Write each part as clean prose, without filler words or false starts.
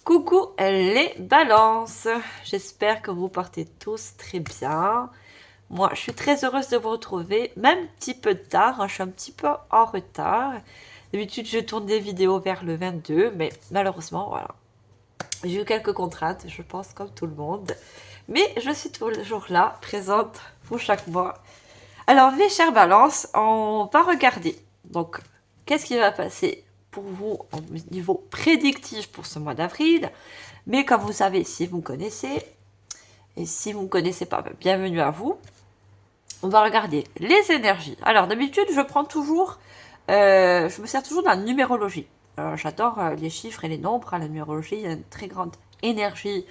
Coucou les balances, j'espère que vous portez tous très bien. Moi, je suis très heureuse de vous retrouver, même un petit peu tard, hein, je suis un petit peu en retard. D'habitude, je tourne des vidéos vers le 22, mais malheureusement, voilà. J'ai eu quelques contraintes, je pense, comme tout le monde. Mais je suis toujours là, présente pour chaque mois. Alors, mes chères balances, on va regarder. Donc, qu'est-ce qui va passer pour vous au niveau prédictif pour ce mois d'avril? Mais comme vous savez, si vous me connaissez, et si vous ne me connaissez pas, bienvenue à vous. On va regarder les énergies. Alors d'habitude, je me sers toujours de la numérologie. J'adore les chiffres et les nombres. La numérologie, il y a une très grande énergie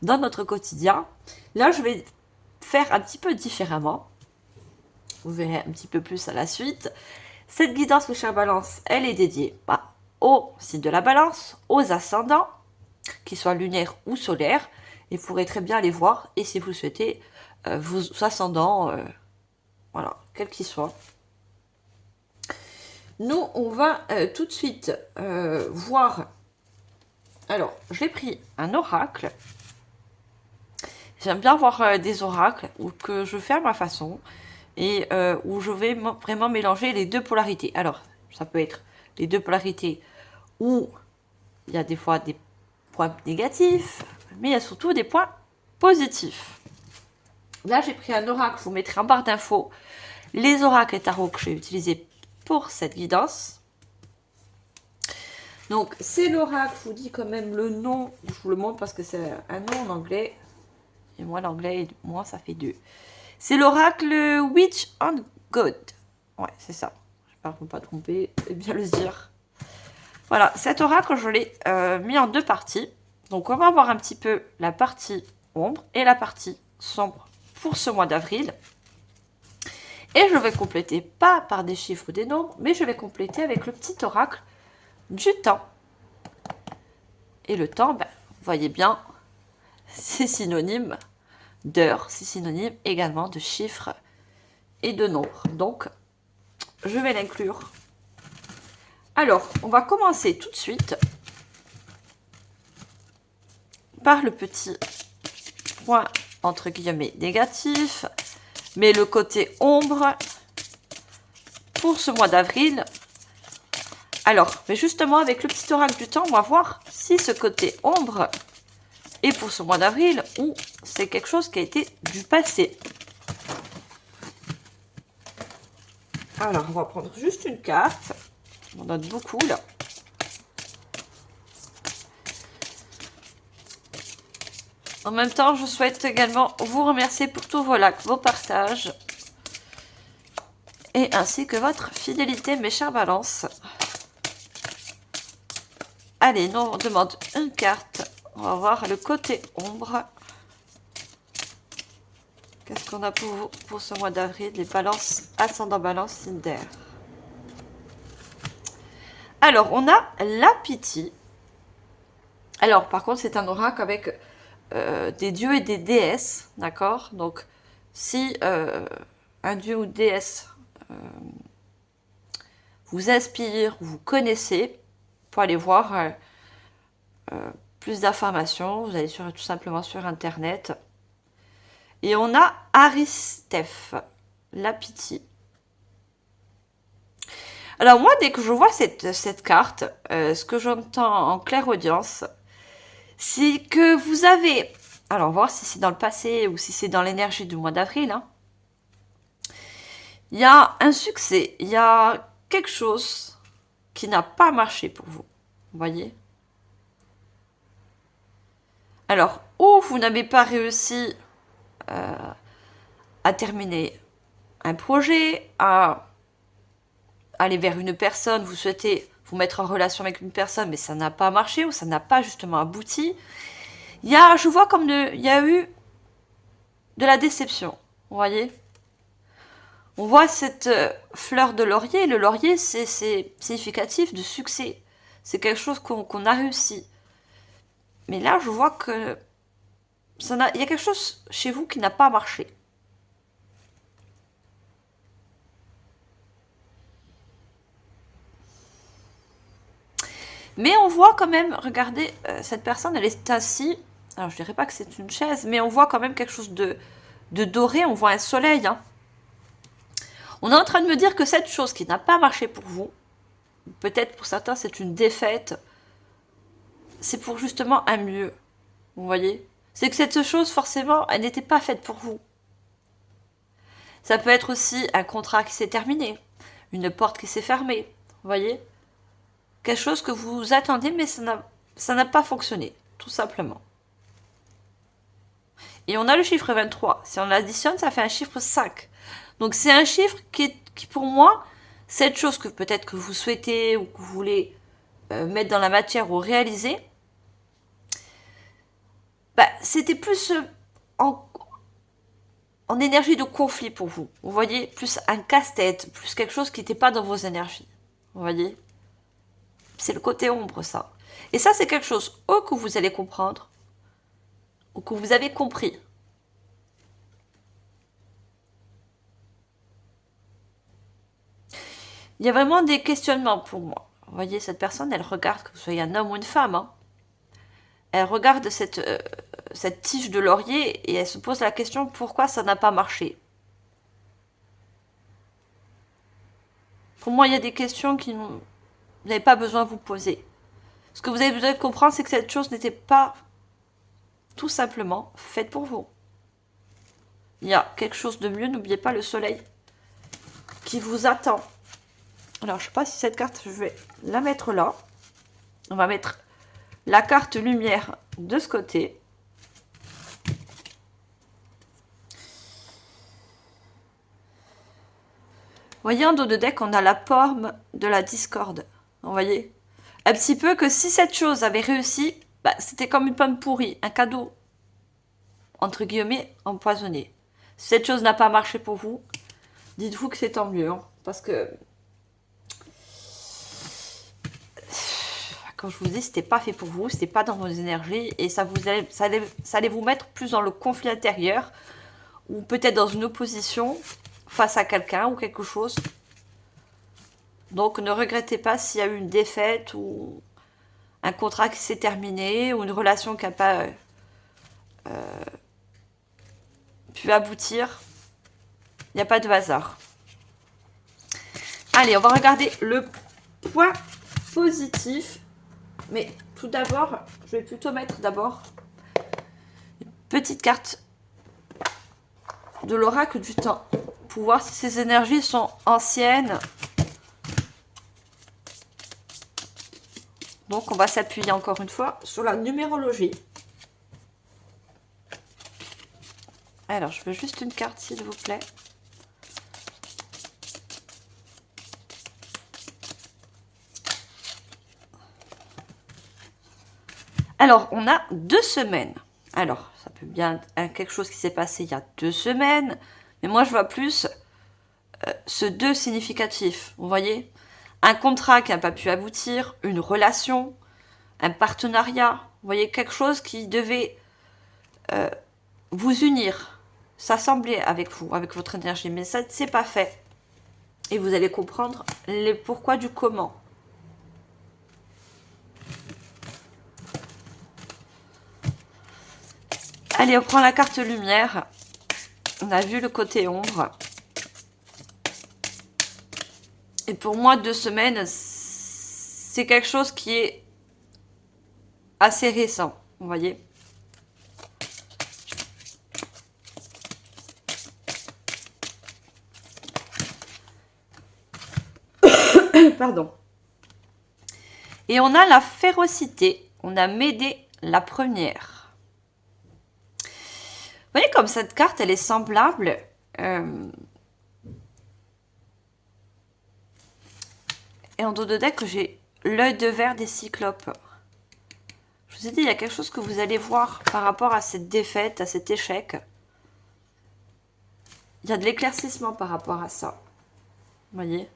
dans notre quotidien. Là, je vais faire un petit peu différemment. Vous verrez un petit peu plus à la suite. Cette guidance, mes chers balances, elle est dédiée au signe de la balance, aux ascendants, qu'ils soient lunaires ou solaires. Et vous pourrez très bien les voir. Et si vous souhaitez, vos ascendants, voilà, quels qu'ils soient. Nous, on va tout de suite voir. Alors, j'ai pris un oracle. J'aime bien voir des oracles où que je fais à ma façon et où je vais vraiment mélanger les deux polarités. Alors, ça peut être les deux polarités où il y a des fois des points négatifs, mais il y a surtout des points positifs. Là, j'ai pris un oracle, je vous mettrai en barre d'infos les oracles et tarots que j'ai utilisés pour cette guidance. Donc, c'est l'oracle, je vous dis quand même le nom, je vous le montre parce que c'est un nom en anglais. Et moi, l'anglais, moi, ça fait deux. C'est l'oracle Witch on God. Ouais, c'est ça. J'espère ne pas tromper et bien le dire. Voilà, cet oracle, je l'ai mis en deux parties. Donc, on va voir un petit peu la partie ombre et la partie sombre pour ce mois d'avril. Et je vais compléter, pas par des chiffres ou des nombres, mais je vais compléter avec le petit oracle du temps. Et le temps, vous voyez bien, c'est synonyme d'heure, c'est synonyme également de chiffres et de nombres. Donc, je vais l'inclure. Alors, on va commencer tout de suite par le petit point entre guillemets négatif, mais le côté ombre pour ce mois d'avril. Alors, mais justement, avec le petit oracle du temps, on va voir si ce côté ombre est pour ce mois d'avril ou c'est quelque chose qui a été du passé. Alors, on va prendre juste une carte. On note beaucoup, là. En même temps, je souhaite également vous remercier pour tous vos likes, vos partages et ainsi que votre fidélité, mes chers balances. Allez, nous on demande une carte. On va voir le côté ombre. Qu'est-ce qu'on a pour vous pour ce mois d'avril? Les balances, ascendant balance, signe d'air. Alors, on a la pitié. Alors, par contre, c'est un oracle avec des dieux et des déesses, d'accord? Donc, si un dieu ou déesse vous inspire, vous connaissez, pour aller voir plus d'informations, vous allez tout simplement sur internet. Et on a Aristephe, la pitié. Alors moi, dès que je vois cette carte, ce que j'entends en clairaudience, c'est que vous avez... Alors, voir si c'est dans le passé ou si c'est dans l'énergie du mois d'avril. Hein. Il y a un succès, il y a quelque chose qui n'a pas marché pour vous. Vous voyez? Alors, ou vous n'avez pas réussi à terminer un projet, à aller vers une personne, vous souhaitez vous mettre en relation avec une personne, mais ça n'a pas marché ou ça n'a pas justement abouti. Je vois comme il y a eu de la déception, vous voyez? On voit cette fleur de laurier. Le laurier, c'est significatif de succès. C'est quelque chose qu'on a réussi. Mais là, je vois que il y a quelque chose chez vous qui n'a pas marché. Mais on voit quand même, regardez, cette personne, elle est assise. Alors, je dirais pas que c'est une chaise, mais on voit quand même quelque chose de doré. On voit un soleil. Hein. On est en train de me dire que cette chose qui n'a pas marché pour vous, peut-être pour certains c'est une défaite, c'est pour justement un mieux. Vous voyez? C'est que cette chose, forcément, elle n'était pas faite pour vous. Ça peut être aussi un contrat qui s'est terminé, une porte qui s'est fermée. Vous voyez? Quelque chose que vous attendiez, mais ça n'a pas fonctionné, tout simplement. Et on a le chiffre 23. Si on l'additionne, ça fait un chiffre 5. Donc c'est un chiffre qui, pour moi, cette chose que peut-être que vous souhaitez ou que vous voulez mettre dans la matière ou réaliser, bah, c'était plus en énergie de conflit pour vous. Vous voyez, plus un casse-tête, plus quelque chose qui n'était pas dans vos énergies. Vous voyez? C'est le côté ombre, ça. Et ça, c'est quelque chose ou que vous allez comprendre, ou que vous avez compris. Il y a vraiment des questionnements pour moi. Vous voyez, cette personne, elle regarde, que vous soyez un homme ou une femme, hein. Elle regarde cette tige de laurier et elle se pose la question pourquoi ça n'a pas marché. Pour moi, il y a des questions que vous n'avez pas besoin de vous poser. Ce que vous avez besoin de comprendre, c'est que cette chose n'était pas tout simplement faite pour vous. Il y a quelque chose de mieux, n'oubliez pas le soleil qui vous attend. Alors, je ne sais pas si cette carte, je vais la mettre là. On va mettre la carte lumière de ce côté. Vous voyez, en dos de deck, on a la pomme de la discorde. Vous voyez? Un petit peu que si cette chose avait réussi, bah, c'était comme une pomme pourrie, un cadeau, entre guillemets, empoisonné. Si cette chose n'a pas marché pour vous, dites-vous que c'est tant mieux. Hein, parce que quand je vous dis, c'était pas fait pour vous, c'était pas dans vos énergies, et ça allait vous mettre plus dans le conflit intérieur, ou peut-être dans une opposition face à quelqu'un ou quelque chose. Donc ne regrettez pas s'il y a eu une défaite ou un contrat qui s'est terminé ou une relation qui n'a pas pu aboutir. Il n'y a pas de hasard. Allez, on va regarder le point positif. Mais tout d'abord, je vais plutôt mettre d'abord une petite carte de l'oracle du temps pour voir si ces énergies sont anciennes. Donc, on va s'appuyer encore une fois sur la numérologie. Alors, je veux juste une carte, s'il vous plaît. Alors, on a 2 semaines. Alors, ça peut bien être quelque chose qui s'est passé il y a 2 semaines. Mais moi, je vois plus ce 2 significatif. Vous voyez? Un contrat qui n'a pas pu aboutir, une relation, un partenariat. Vous voyez? Quelque chose qui devait vous unir, s'assembler avec vous, avec votre énergie. Mais ça, c'est pas fait. Et vous allez comprendre les pourquoi du comment. Allez, on prend la carte lumière. On a vu le côté ombre. Et pour moi, 2 semaines, c'est quelque chose qui est assez récent. Vous voyez? Pardon. Et on a la férocité. On a Médée la première. Vous voyez comme cette carte, elle est semblable. Et en dos de deck, j'ai l'œil de verre des cyclopes. Je vous ai dit, il y a quelque chose que vous allez voir par rapport à cette défaite, à cet échec. Il y a de l'éclaircissement par rapport à ça. Vous voyez?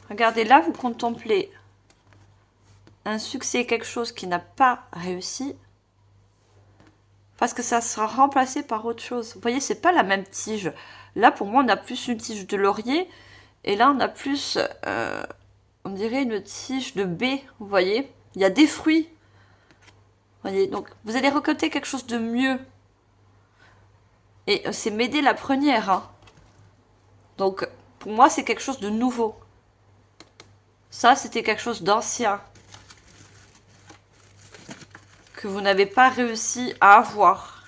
Regardez, là, vous contemplez un succès, quelque chose qui n'a pas réussi. Parce que ça sera remplacé par autre chose. Vous voyez, c'est pas la même tige. Là, pour moi, on a plus une tige de laurier. Et là, on a plus on dirait une tige de baie, vous voyez. Il y a des fruits. Vous voyez, donc vous allez récolter quelque chose de mieux. Et c'est m'aider la première. Hein. Donc, pour moi, c'est quelque chose de nouveau. Ça, c'était quelque chose d'ancien. Que vous n'avez pas réussi à avoir.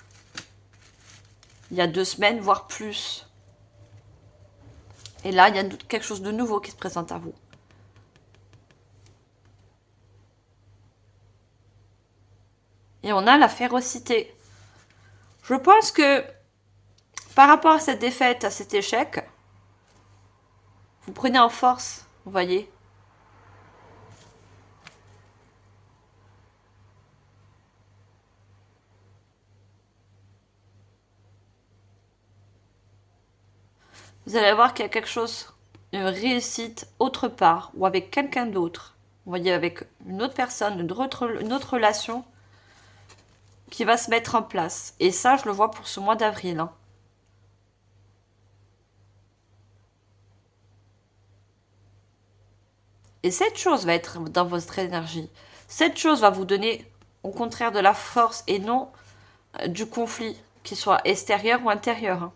Il y a 2 semaines, voire plus. Et là, il y a quelque chose de nouveau qui se présente à vous. Et on a la férocité. Je pense que par rapport à cette défaite, à cet échec, vous prenez en force, vous voyez. Vous allez voir qu'il y a quelque chose, une réussite autre part, ou avec quelqu'un d'autre. Vous voyez, avec une autre personne, une autre relation qui va se mettre en place. Et ça, je le vois pour ce mois d'avril. Hein. Et cette chose va être dans votre énergie. Cette chose va vous donner, au contraire, de la force et non du conflit, qu'il soit extérieur ou intérieur. Hein.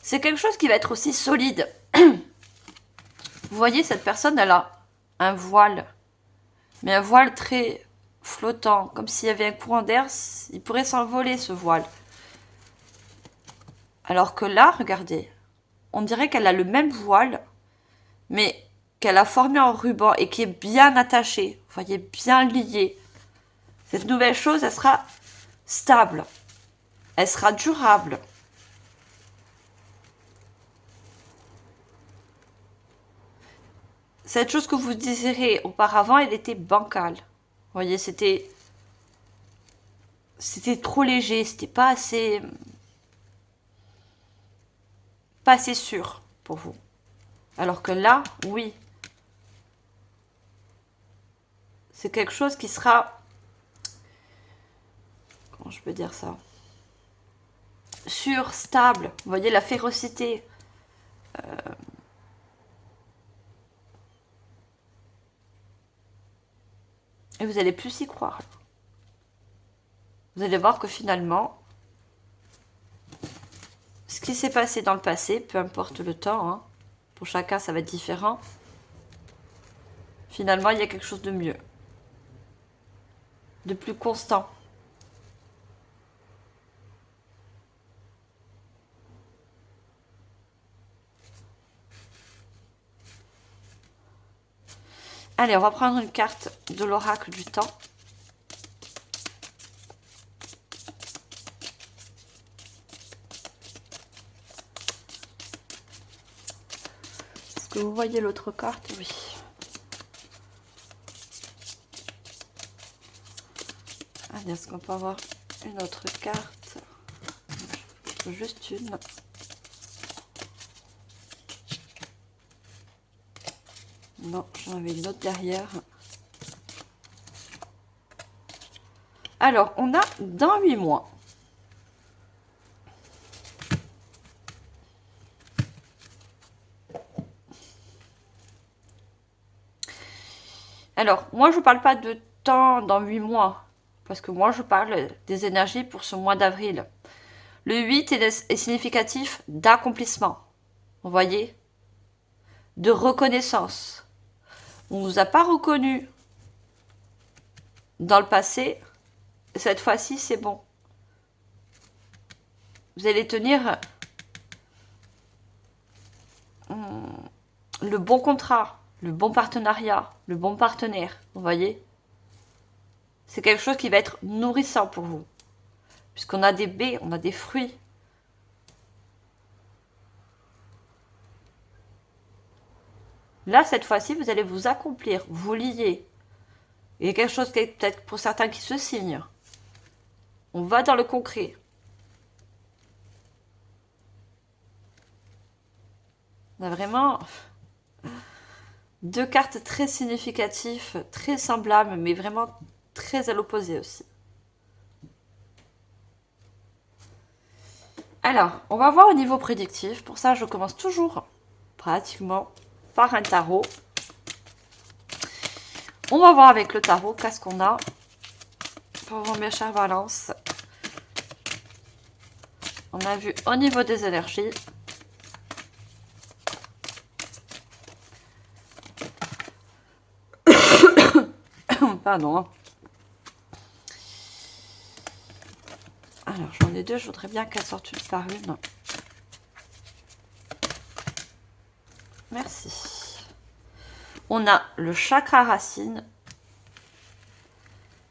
C'est quelque chose qui va être aussi solide. Vous voyez, cette personne, elle a un voile. Mais un voile très flottant, comme s'il y avait un courant d'air, il pourrait s'envoler ce voile. Alors que là, regardez, on dirait qu'elle a le même voile, mais qu'elle a formé en ruban et qui est bien attaché, vous voyez, bien lié. Cette nouvelle chose, elle sera stable, elle sera durable. Cette chose que vous désirez auparavant, elle était bancale. Vous voyez, c'était trop léger, c'était pas assez sûr pour vous. Alors que là, oui, c'est quelque chose qui sera, comment je peux dire ça, sûr, stable. Vous voyez la férocité. Et vous allez plus y croire. Vous allez voir que finalement, ce qui s'est passé dans le passé, peu importe le temps, hein, pour chacun ça va être différent, finalement il y a quelque chose de mieux, de plus constant. Allez, on va prendre une carte de l'oracle du temps. Est-ce que vous voyez l'autre carte? Oui. Allez, est-ce qu'on peut avoir une autre carte? Juste une. Non, j'en avais une autre derrière. Alors, on a dans 8 mois. Alors, moi, je ne parle pas de temps dans 8 mois. Parce que moi, je parle des énergies pour ce mois d'avril. Le 8 est significatif d'accomplissement. Vous voyez? De reconnaissance. On ne vous a pas reconnu dans le passé. Cette fois-ci, c'est bon. Vous allez tenir le bon contrat, le bon partenariat, le bon partenaire. Vous voyez? C'est quelque chose qui va être nourrissant pour vous. Puisqu'on a des baies, on a des fruits. Là, cette fois-ci, vous allez vous accomplir, vous lier. Il y a quelque chose qui est peut-être pour certains qui se signe. On va dans le concret. On a vraiment 2 cartes très significatives, très semblables, mais vraiment très à l'opposé aussi. Alors, on va voir au niveau prédictif. Pour ça, je commence toujours pratiquement par un tarot. On va voir avec le tarot qu'est-ce qu'on a pour vous, mes chers balances. On a vu au niveau des énergies. Pardon. Alors, j'en ai deux. Je voudrais bien qu'elles sortent une par une. Merci. On a le chakra racine.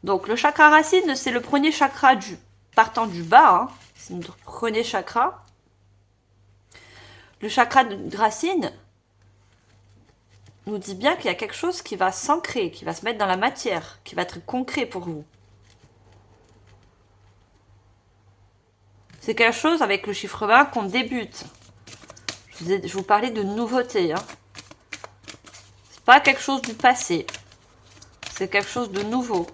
Donc, le chakra racine, c'est le premier chakra partant du bas. Hein. C'est notre premier chakra. Le chakra de racine nous dit bien qu'il y a quelque chose qui va s'ancrer, qui va se mettre dans la matière, qui va être concret pour vous. C'est quelque chose avec le chiffre 20 qu'on débute. Je vous parlais de nouveauté. Hein. C'est pas quelque chose du passé. C'est quelque chose de nouveau.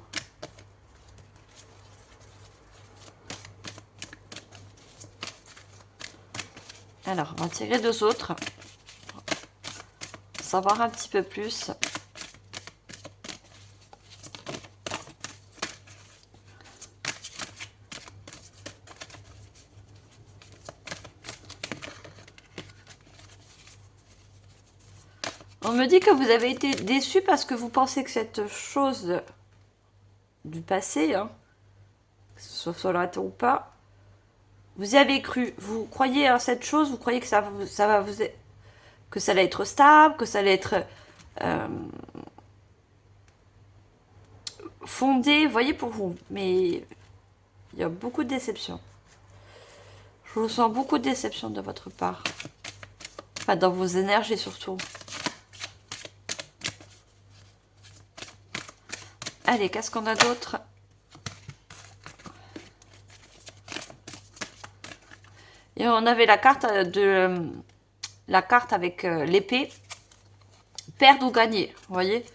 Alors, on va tirer deux autres. Pour savoir un petit peu plus. On me dit que vous avez été déçu parce que vous pensez que cette chose du passé, hein, que ce soit sur la terre ou pas, vous y avez cru. Vous croyez à cette chose, vous croyez que ça va vous que ça allait être stable, que ça allait être fondé, vous voyez, pour vous. Mais il y a beaucoup de déception. Je ressens beaucoup de déception de votre part. Enfin, dans vos énergies surtout. Allez, qu'est-ce qu'on a d'autre? Et on avait la carte la carte avec l'épée. Perdre ou gagner, vous voyez?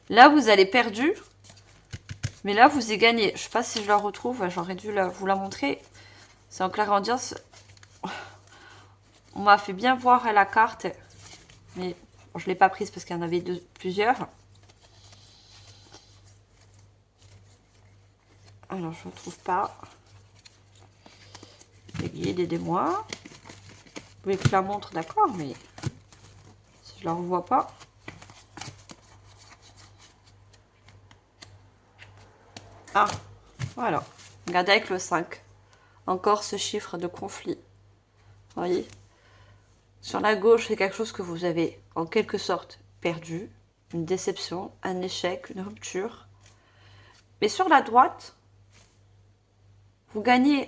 Là, vous allez perdu. Mais là, vous y gagnez. Je ne sais pas si je la retrouve. J'aurais dû vous la montrer. C'est en clairaudience. On m'a fait bien voir la carte. Mais bon, je ne l'ai pas prise parce qu'il y en avait plusieurs. Alors, je ne retrouve pas. Les guides, aidez-moi. Vous voulez que je la montre, d'accord, mais si je la revois pas. Ah, voilà. Regardez avec le 5. Encore ce chiffre de conflit. Vous voyez? Sur la gauche, c'est quelque chose que vous avez en quelque sorte perdu. Une déception, un échec, une rupture. Mais sur la droite, vous gagnez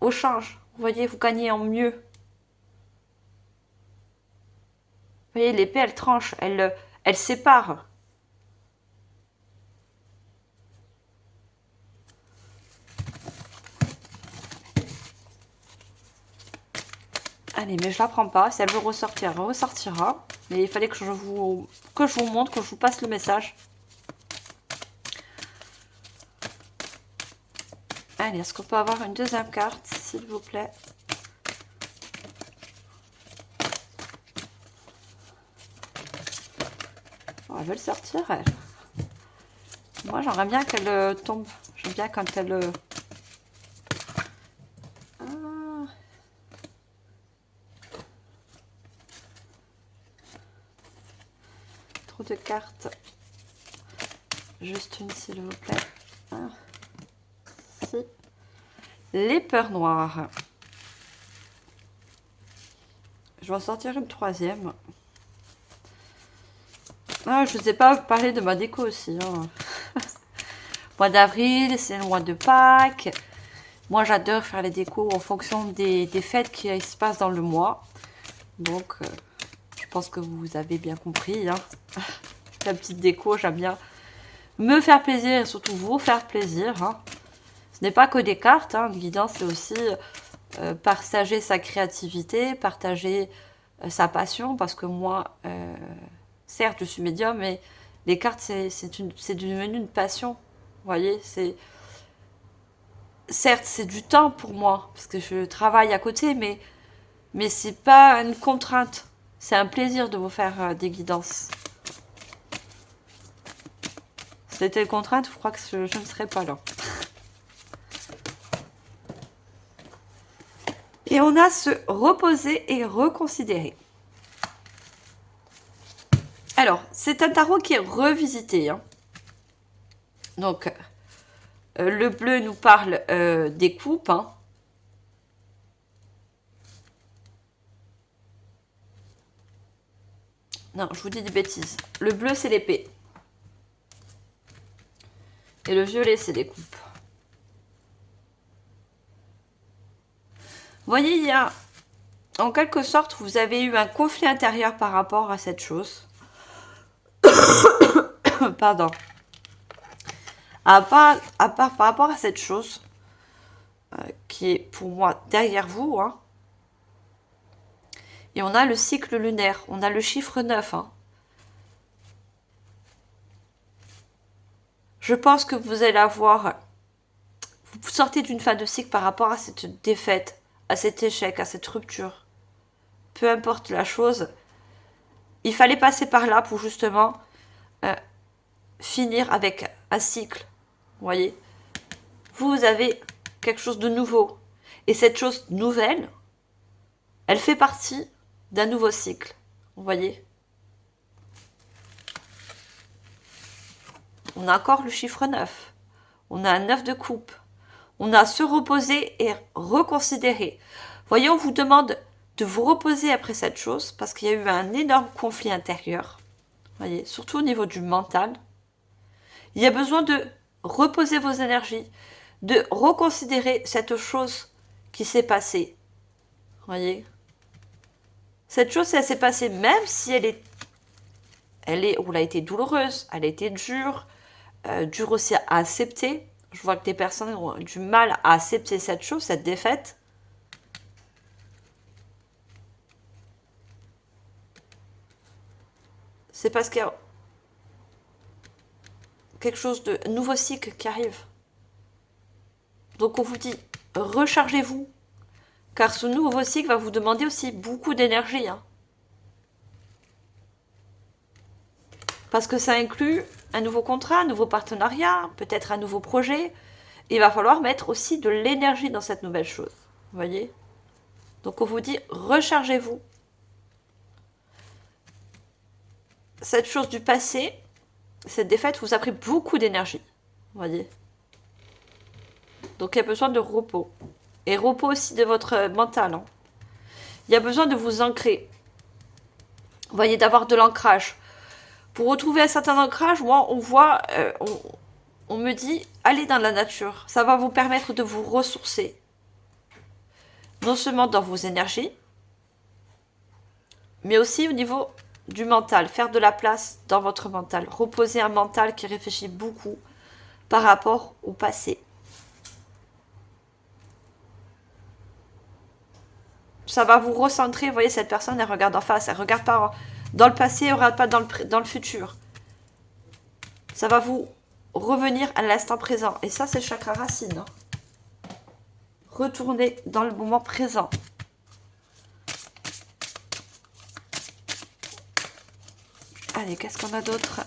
au change. Vous voyez, vous gagnez en mieux. Vous voyez, l'épée, elle tranche, elle sépare. Allez, mais je la prends pas. Si elle veut ressortir, elle ressortira. Mais il fallait que je vous montre, que je vous passe le message. Allez, est-ce qu'on peut avoir une deuxième carte, s'il vous plaît? Oh, elle veut le sortir, elle. Moi, j'aimerais bien qu'elle tombe. J'aime bien quand elle... Trop de cartes. Juste une, s'il vous plaît. Ah. Si. Les peurs noires. Je vais en sortir une troisième. Ah, je ne sais pas parler de ma déco aussi. Hein. Mois d'avril, c'est le mois de Pâques. Moi, j'adore faire les décos en fonction des fêtes qui se passent dans le mois. Donc, je pense que vous avez bien compris. Hein. La petite déco, j'aime bien me faire plaisir et surtout vous faire plaisir. Hein. Ce n'est pas que des cartes. Hein. Le guidance, c'est aussi partager sa créativité, partager sa passion. Parce que moi, certes, je suis médium, mais les cartes, c'est devenu une passion. Vous voyez, c'est... certes, c'est du temps pour moi, parce que je travaille à côté, mais c'est pas une contrainte. C'est un plaisir de vous faire des guidances. Si c'était une contrainte, je crois que je ne serais pas là. Et on a se reposer et reconsidérer. Alors, c'est un tarot qui est revisité. Hein. Donc, le bleu nous parle des coupes. Hein. Non, je vous dis des bêtises. Le bleu, c'est l'épée. Et le violet, c'est les coupes. Vous voyez, il y a... En quelque sorte, vous avez eu un conflit intérieur par rapport à cette chose. Pardon. Par rapport à cette chose, qui est pour moi derrière vous. Hein. Et on a le cycle lunaire, on a le chiffre 9. Hein. Je pense que vous allez avoir... Vous sortez d'une fin de cycle par rapport à cette défaite, à cet échec, à cette rupture. Peu importe la chose, il fallait passer par là pour justement finir avec un cycle. Vous voyez, vous avez quelque chose de nouveau. Et cette chose nouvelle, elle fait partie d'un nouveau cycle. Vous voyez, on a encore le chiffre 9. On a un 9 de coupe. On a se reposer et reconsidérer. Vous voyez, on vous demande de vous reposer après cette chose parce qu'il y a eu un énorme conflit intérieur. Vous voyez, surtout au niveau du mental. Il y a besoin de reposer vos énergies, de reconsidérer cette chose qui s'est passée. Vous voyez, cette chose, elle s'est passée même si elle a été douloureuse, elle a été dure, dure aussi à accepter. Je vois que des personnes ont du mal à accepter cette chose, cette défaite. C'est parce qu'il y a quelque chose de nouveau cycle qui arrive. Donc on vous dit, rechargez-vous. Car ce nouveau cycle va vous demander aussi beaucoup d'énergie. Hein. Parce que ça inclut un nouveau contrat, un nouveau partenariat, peut-être un nouveau projet. Et il va falloir mettre aussi de l'énergie dans cette nouvelle chose. Vous voyez? Donc on vous dit, rechargez-vous. Cette chose du passé, cette défaite vous a pris beaucoup d'énergie. Vous voyez? Donc il y a besoin de repos. Et repos aussi de votre mental. Hein. Il y a besoin de vous ancrer. Vous voyez, d'avoir de l'ancrage. Pour retrouver un certain ancrage, moi, on me dit, allez dans la nature. Ça va vous permettre de vous ressourcer. Non seulement dans vos énergies, mais aussi au niveau du mental. Faire de la place dans votre mental. Reposer un mental qui réfléchit beaucoup par rapport au passé. Ça va vous recentrer. Vous voyez, cette personne, elle regarde en face. Elle regarde pas dans le passé, elle regarde pas dans le futur. Ça va vous revenir à l'instant présent. Et ça, c'est le chakra racine. Hein. Retournez dans le moment présent. Allez, qu'est-ce qu'on a d'autre?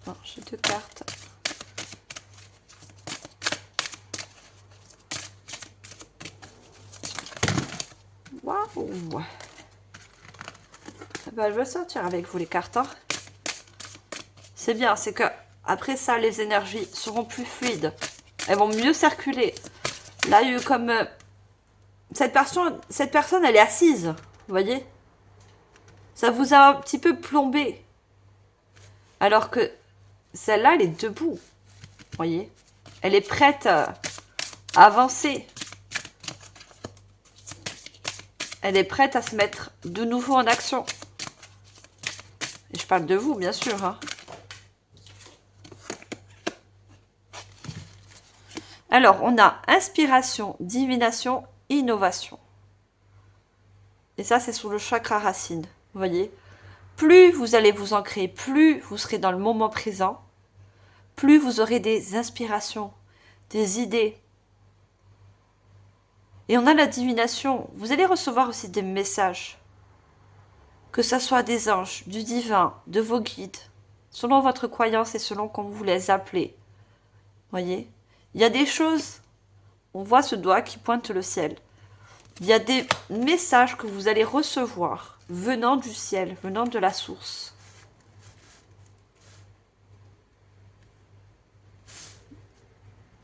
Bon, j'ai 2 cartes. Waouh! Ben, je vais sortir avec vous les cartes. Hein. C'est bien, c'est que après ça, les énergies seront plus fluides. Elles vont mieux circuler. Là, il y a eu comme... cette personne, elle est assise. Vous voyez? Ça vous a un petit peu plombé. Alors que celle-là, elle est debout. Vous voyez? Elle est prête à avancer. Elle est prête à se mettre de nouveau en action. Et je parle de vous, bien sûr. Hein. Alors, on a inspiration, divination, innovation. Et ça, c'est sur le chakra racine. Vous voyez? plus vous allez vous ancrer, plus vous serez dans le moment présent, plus vous aurez des inspirations, des idées. Et on a la divination. Vous allez recevoir aussi des messages. Que ce soit des anges, du divin, de vos guides, selon votre croyance et selon comment vous les appelez. Voyez? Il y a des choses, on voit ce doigt qui pointe le ciel. Il y a des messages que vous allez recevoir venant du ciel, venant de la source.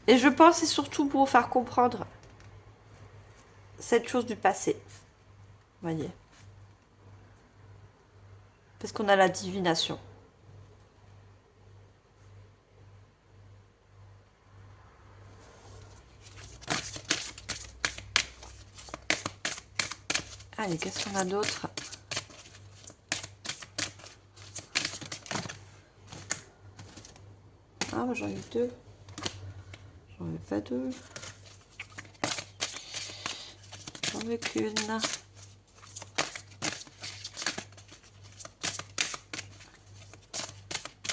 Et je pense que c'est surtout pour vous faire comprendre cette chose du passé. Voyez? Parce qu'on a la divination. Allez, qu'est-ce qu'on a d'autre? Ah, moi j'en ai deux. J'en ai pas deux. J'en ai qu'une.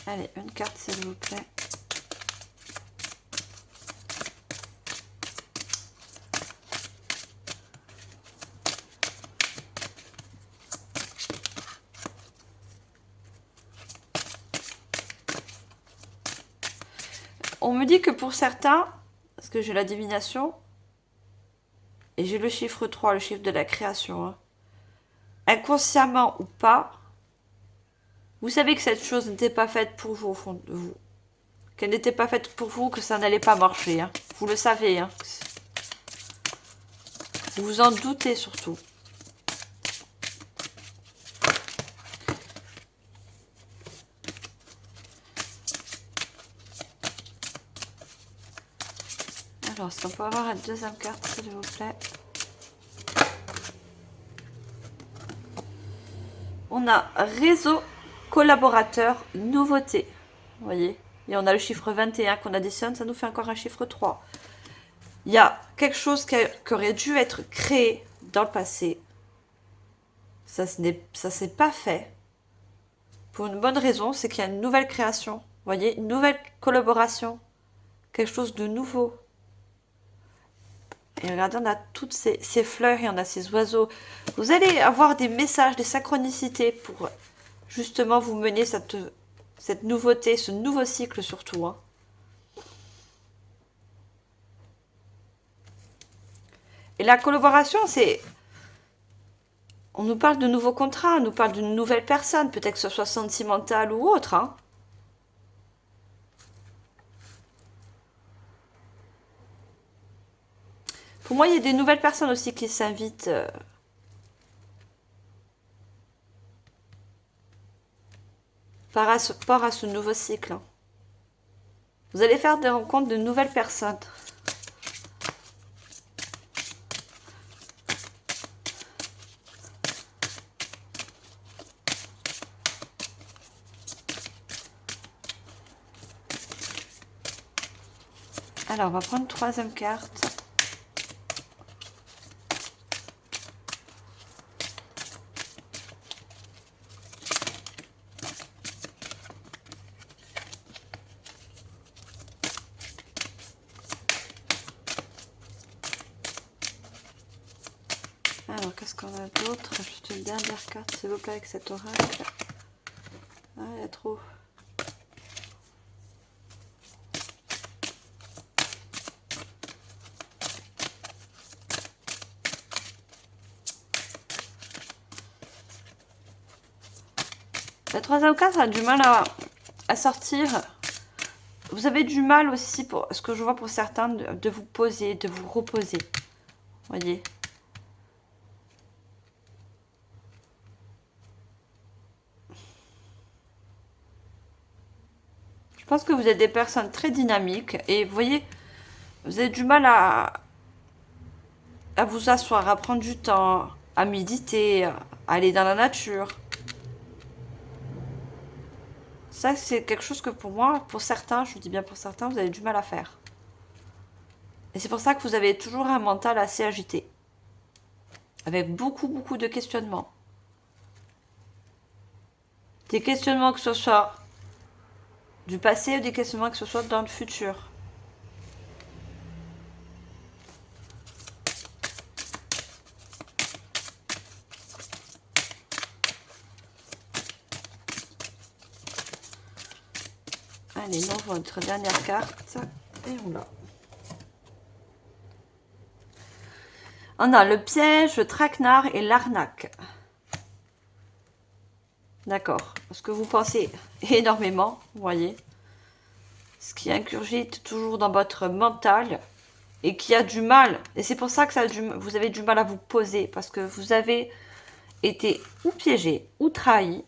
Allez, une carte s'il vous plaît. On me dit que pour certains, parce que j'ai la divination, et j'ai le chiffre 3, le chiffre de la création, hein, inconsciemment ou pas, vous savez que cette chose n'était pas faite pour vous au fond de vous. Qu'elle n'était pas faite pour vous, que ça n'allait pas marcher. Hein. Vous le savez. Hein. Vous vous en doutez surtout. Alors, est-ce qu'on peut avoir une deuxième carte, s'il vous plaît? On a réseau, collaborateur, nouveauté. Vous voyez? Et on a le chiffre 21 qu'on additionne, ça nous fait encore un chiffre 3. Il y a quelque chose qui aurait dû être créé dans le passé. Ça s'est pas fait. Pour une bonne raison, c'est qu'il y a une nouvelle création. Vous voyez? Une nouvelle collaboration. Quelque chose de nouveau. Et regardez, on a toutes ces fleurs et on a ces oiseaux. Vous allez avoir des messages, des synchronicités pour justement vous mener cette nouveauté, ce nouveau cycle surtout. Hein. Et la collaboration, c'est... On nous parle de nouveaux contrats, on nous parle d'une nouvelle personne, peut-être que ce soit sentimental ou autre. Hein. Pour moi, il y a des nouvelles personnes aussi qui s'invitent... par rapport à ce nouveau cycle. Hein. Vous allez faire des rencontres de nouvelles personnes. Alors, on va prendre une troisième carte. Alors, qu'est-ce qu'on a d'autre? Juste une dernière carte, s'il vous plaît, avec cet oracle. Ah, il y a trop. La troisième carte a du mal à sortir. Vous avez du mal aussi, pour ce que je vois pour certains, de vous poser, de vous reposer. Voyez. Je pense que vous êtes des personnes très dynamiques et vous voyez, vous avez du mal à vous asseoir, à prendre du temps, à méditer, à aller dans la nature. Ça, c'est quelque chose que pour moi, pour certains, je vous dis bien pour certains, vous avez du mal à faire. Et c'est pour ça que vous avez toujours un mental assez agité. Avec beaucoup, beaucoup de questionnements. Des questionnements que ce soit du passé ou des questionnements que ce soit dans le futur. Allez, non, votre dernière carte. Et on l'a. On a le piège, le traquenard et l'arnaque. D'accord. Parce que vous pensez énormément, vous voyez. Ce qui ingurgite toujours dans votre mental et qui a du mal. Et c'est pour ça que vous avez du mal à vous poser. Parce que vous avez été ou piégé ou trahi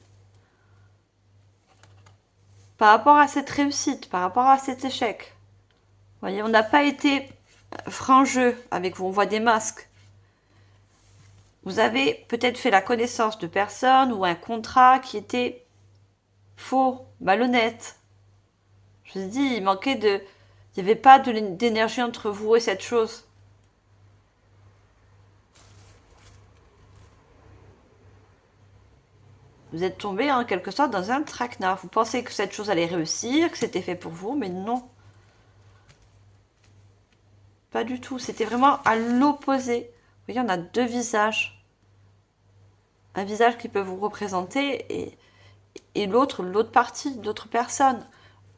par rapport à cette réussite, par rapport à cet échec. Vous voyez, on n'a pas été franc jeu avec vous. On voit des masques. Vous avez peut-être fait la connaissance de personnes ou un contrat qui était faux, malhonnête. Je vous dis, il manquait de... Il n'y avait pas d'énergie entre vous et cette chose. Vous êtes tombé en quelque sorte dans un traquenard. Vous pensez que cette chose allait réussir, que c'était fait pour vous, mais non. Pas du tout. C'était vraiment à l'opposé. Vous voyez, on a deux visages. Un visage qui peut vous représenter et l'autre partie, l'autre personne,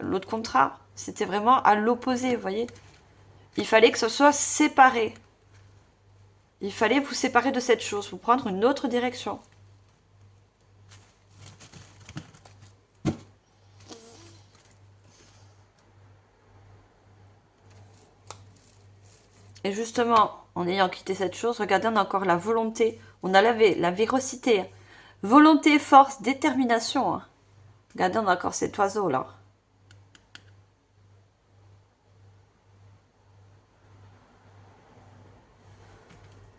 l'autre contrat. C'était vraiment à l'opposé, vous voyez. Il fallait que ce soit séparé. Il fallait vous séparer de cette chose, vous prendre une autre direction. Et justement, en ayant quitté cette chose, regardez, on a encore la volonté. On a la véracité. Volonté, force, détermination. Hein. Regardez, on a encore cet oiseau là.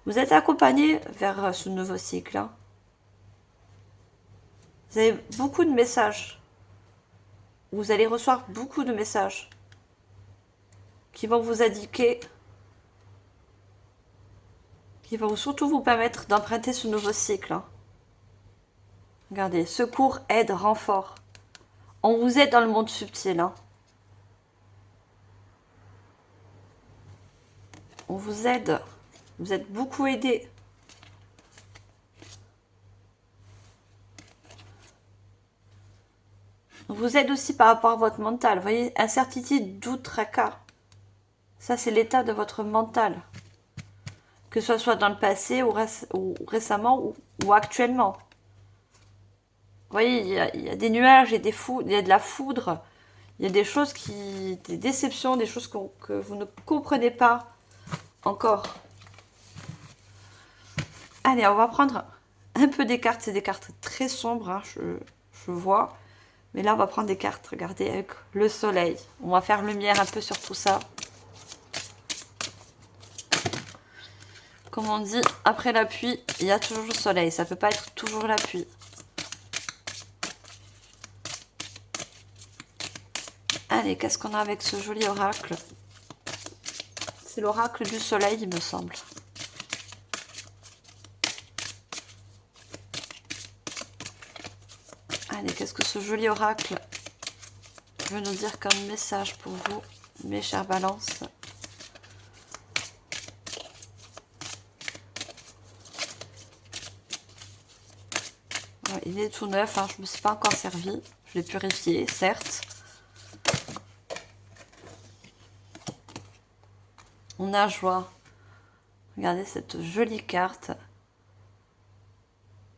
Vous êtes accompagné vers ce nouveau cycle. Hein. Vous avez beaucoup de messages. Vous allez recevoir beaucoup de messages qui vont vous indiquer, qui vont surtout vous permettre d'emprunter ce nouveau cycle. Hein. Regardez, secours, aide, renfort. On vous aide dans le monde subtil. Hein. On vous aide. Vous êtes beaucoup aidé. On vous aide aussi par rapport à votre mental. Vous voyez, incertitude, doute, tracas. Ça, c'est l'état de votre mental. Que ce soit dans le passé ou récemment ou actuellement. Vous voyez, il y a des nuages, il y a de la foudre. Il y a des choses des déceptions, des choses que vous ne comprenez pas encore. Allez, on va prendre un peu des cartes. C'est des cartes très sombres, hein, je vois. Mais là, on va prendre des cartes, regardez, avec le soleil. On va faire lumière un peu sur tout ça. Comme on dit, après la pluie, il y a toujours le soleil. Ça ne peut pas être toujours la pluie. Allez, qu'est-ce qu'on a avec ce joli oracle? C'est l'oracle du soleil, il me semble. Allez, qu'est-ce que ce joli oracle veut nous dire comme message pour vous, mes chères balances? Ouais, il est tout neuf, hein, je ne me suis pas encore servi. Je l'ai purifié, certes. On a joie. Regardez cette jolie carte.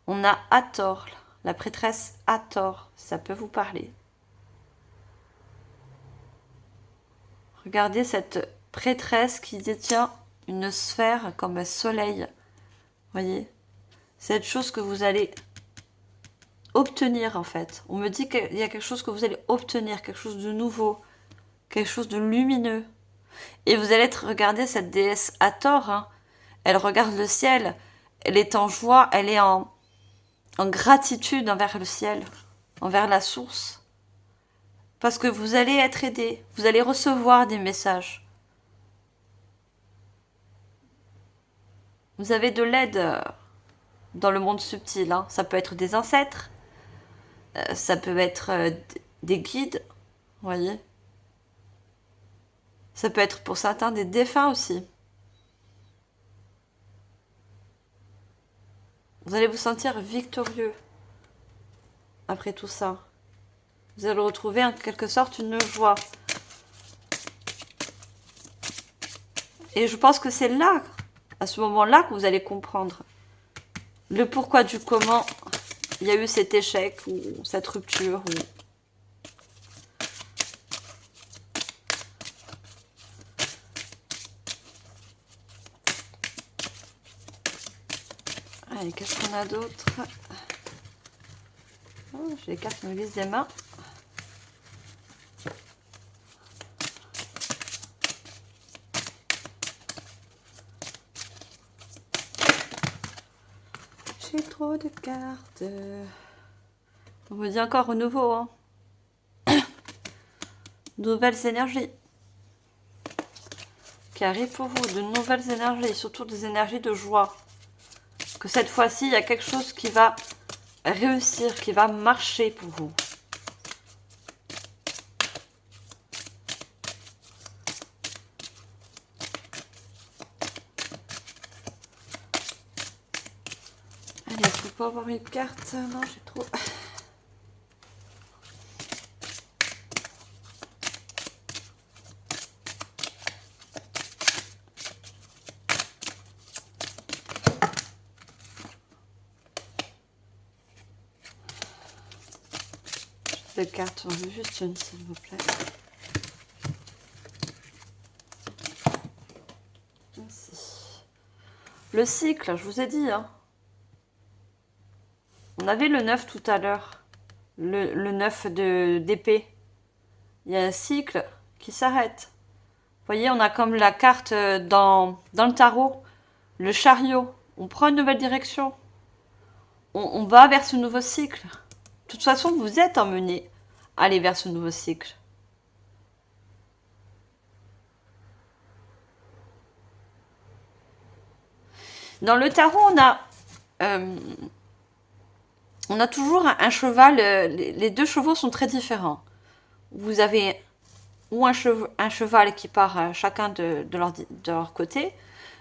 On a Hathor, la prêtresse Hathor, ça peut vous parler. Regardez cette prêtresse qui détient une sphère comme un soleil. Voyez, cette chose que vous allez obtenir en fait. On me dit qu'il y a quelque chose que vous allez obtenir, quelque chose de nouveau, quelque chose de lumineux. Et vous allez regarder cette déesse Hathor, hein. Elle regarde le ciel, elle est en joie, elle est en gratitude envers le ciel, envers la source. Parce que vous allez être aidé, vous allez recevoir des messages. Vous avez de l'aide dans le monde subtil. Hein. Ça peut être des ancêtres, Ça peut être des guides, vous voyez. Ça peut être pour certains des défunts aussi. Vous allez vous sentir victorieux après tout ça. Vous allez retrouver en quelque sorte une joie. Et je pense que c'est là, à ce moment-là, que vous allez comprendre le pourquoi du comment il y a eu cet échec ou cette rupture. Allez, qu'est-ce qu'on a d'autre? Oh, j'ai les cartes qui me glissent des mains. J'ai trop de cartes. On vous dit encore renouveau, hein. Nouvelles énergies qui arrivent pour vous, de nouvelles énergies, surtout des énergies de joie. Que cette fois-ci, il y a quelque chose qui va réussir, qui va marcher pour vous. Allez, je peux pas avoir une carte. Non, j'ai trop... de cartes, j'en veux juste une s'il vous plaît. Ainsi. Le cycle, je vous ai dit, hein. On avait le 9 tout à l'heure, le 9 d'épée. Il y a un cycle qui s'arrête. Vous voyez, on a comme la carte dans le tarot, le chariot. On prend une nouvelle direction. On va vers ce nouveau cycle. De toute façon, vous êtes emmené à aller vers ce nouveau cycle. Dans le tarot, on a toujours un cheval. Les deux chevaux sont très différents. Vous avez ou un cheval qui part chacun de leur côté.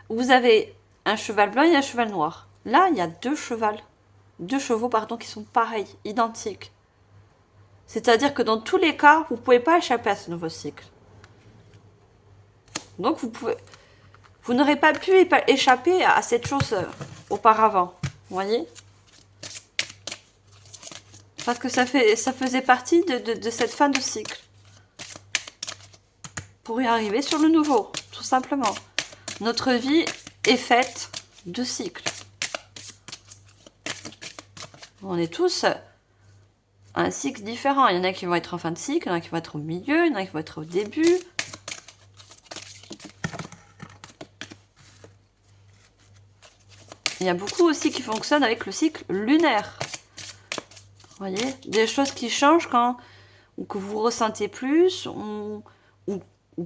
Vous avez un cheval blanc et un cheval noir. Là, il y a deux chevaux pardon, qui sont pareils, identiques. C'est-à-dire que dans tous les cas, vous ne pouvez pas échapper à ce nouveau cycle. Donc vous n'aurez pas pu échapper à cette chose auparavant. Vous voyez? Parce que ça faisait partie de cette fin de cycle. Pour y arriver sur le nouveau, tout simplement. Notre vie est faite de cycles. On est tous un cycle différent. Il y en a qui vont être en fin de cycle, il y en a qui vont être au milieu, il y en a qui vont être au début. Il y a beaucoup aussi qui fonctionnent avec le cycle lunaire. Vous voyez, des choses qui changent quand ou que vous ressentez plus ou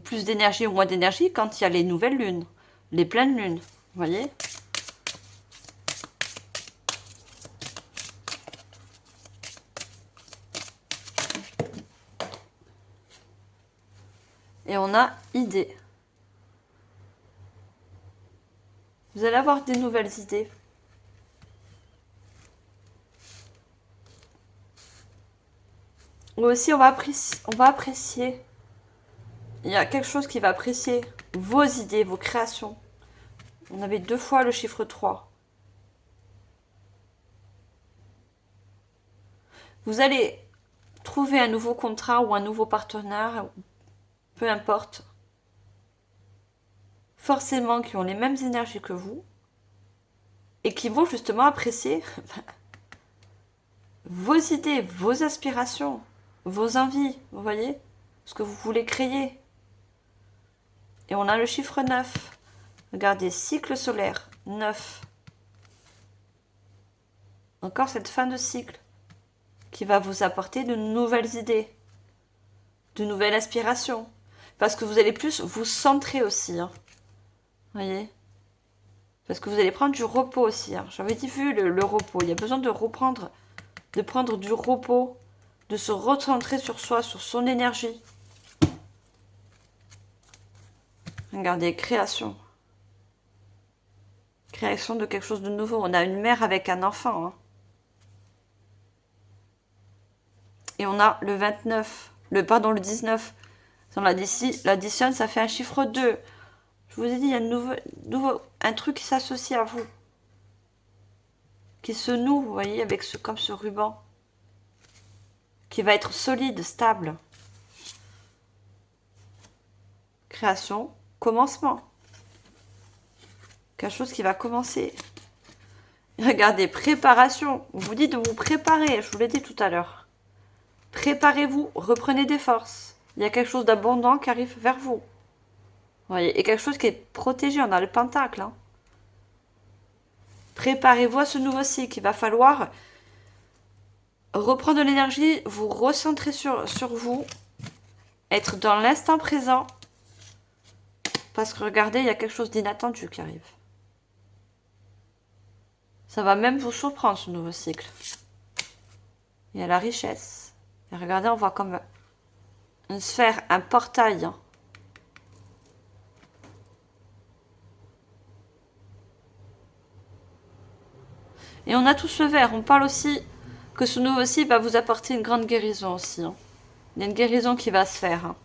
plus d'énergie ou moins d'énergie quand il y a les nouvelles lunes, les pleines lunes. Vous voyez? Et on a idée. Vous allez avoir des nouvelles idées. Ou aussi, on va apprécier. Il y a quelque chose qui va apprécier vos idées, vos créations. On avait 2 fois le chiffre 3. Vous allez trouver un nouveau contrat ou un nouveau partenaire, peu importe. Forcément qui ont les mêmes énergies que vous et qui vont justement apprécier vos idées, vos aspirations, vos envies, vous voyez, ce que vous voulez créer. Et on a le chiffre 9. Regardez, cycle solaire, 9. Encore cette fin de cycle qui va vous apporter de nouvelles idées, de nouvelles aspirations. Parce que vous allez plus vous centrer aussi, hein. Voyez? Parce que vous allez prendre du repos aussi. Hein. J'avais dit vu le repos. Il y a besoin de reprendre de prendre du repos, de se recentrer sur soi, sur son énergie. Regardez, création. Création de quelque chose de nouveau. On a une mère avec un enfant. Hein. Et on a le 29. Pardon, le 19. Si on l'additionne, ça fait un chiffre 2. Je vous ai dit, il y a un truc qui s'associe à vous. Qui se noue, vous voyez, avec comme ce ruban. Qui va être solide, stable. Création, commencement. Quelque chose qui va commencer. Regardez, préparation. On vous dit de vous préparer, je vous l'ai dit tout à l'heure. Préparez-vous, reprenez des forces. Il y a quelque chose d'abondant qui arrive vers vous. Vous voyez, et quelque chose qui est protégé, on a le pentacle. Hein. Préparez-vous à ce nouveau cycle. Il va falloir reprendre de l'énergie, vous recentrer sur vous, être dans l'instant présent. Parce que regardez, il y a quelque chose d'inattendu qui arrive. Ça va même vous surprendre, ce nouveau cycle. Il y a la richesse. Et regardez, on voit comme une sphère, un portail. Hein. Et on a tout ce vert. On parle aussi que ce nouveau cycle va vous apporter une grande guérison aussi. Hein. Il y a une guérison qui va se faire. Hein.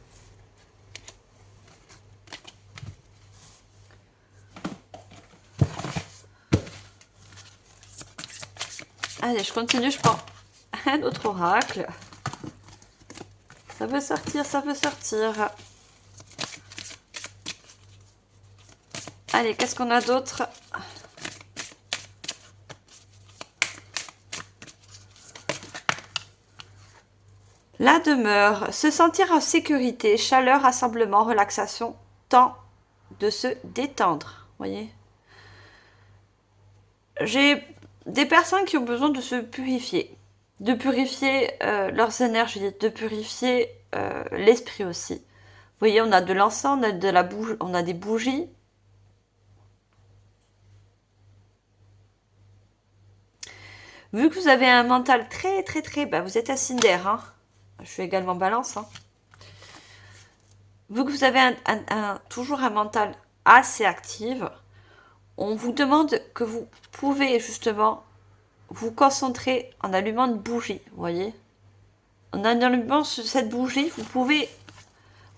Allez, je continue, je prends un autre oracle. Ça veut sortir, ça veut sortir. Allez, qu'est-ce qu'on a d'autre? La demeure, se sentir en sécurité, chaleur, rassemblement, relaxation, temps de se détendre. Voyez? J'ai des personnes qui ont besoin de se purifier, de purifier leurs énergies, de purifier l'esprit aussi. Vous voyez, on a de l'encens, on a de la bougie, on a des bougies. Vu que vous avez un mental très, bah vous êtes un Cinder, hein. Je suis également Balance. Hein. Vu que vous avez toujours un mental assez actif, on vous demande que vous pouvez justement vous concentrer en allumant une bougie, vous voyez. En allumant cette bougie, vous pouvez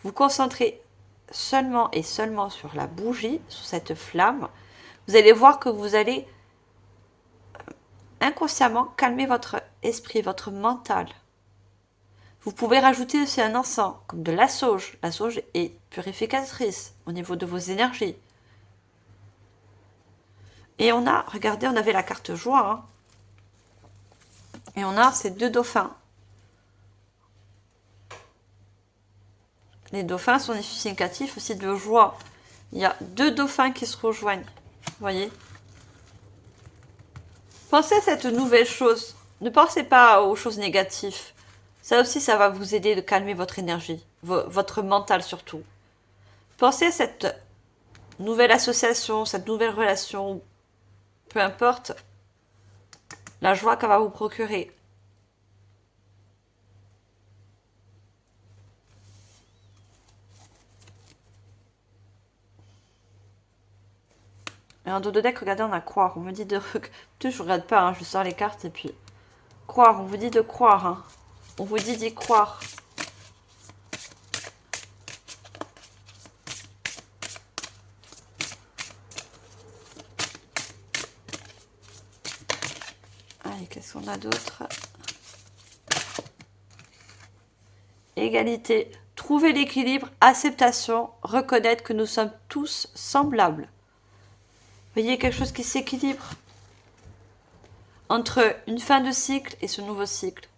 vous concentrer seulement et seulement sur la bougie, sur cette flamme. Vous allez voir que vous allez inconsciemment calmer votre esprit, votre mental. Vous pouvez rajouter aussi un encens, comme de la sauge. La sauge est purificatrice au niveau de vos énergies. Et on a, regardez, on avait la carte joie. Hein. Et on a ces deux dauphins. Les dauphins sont des significatifs aussi de joie. Il y a deux dauphins qui se rejoignent. Vous voyez? Pensez à cette nouvelle chose. Ne pensez pas aux choses négatives. Ça aussi, ça va vous aider de calmer votre énergie, votre mental surtout. Pensez à cette nouvelle association, cette nouvelle relation, peu importe, la joie qu'elle va vous procurer. Et en dos de deck, regardez, on a croire. On me dit de... Je regarde pas, hein, je sors les cartes et puis... Croire, on vous dit de croire. Hein. On vous dit d'y croire. Allez, qu'est-ce qu'on a d'autre? Égalité. Trouver l'équilibre, acceptation, reconnaître que nous sommes tous semblables. Vous voyez, quelque chose qui s'équilibre entre une fin de cycle et ce nouveau cycle.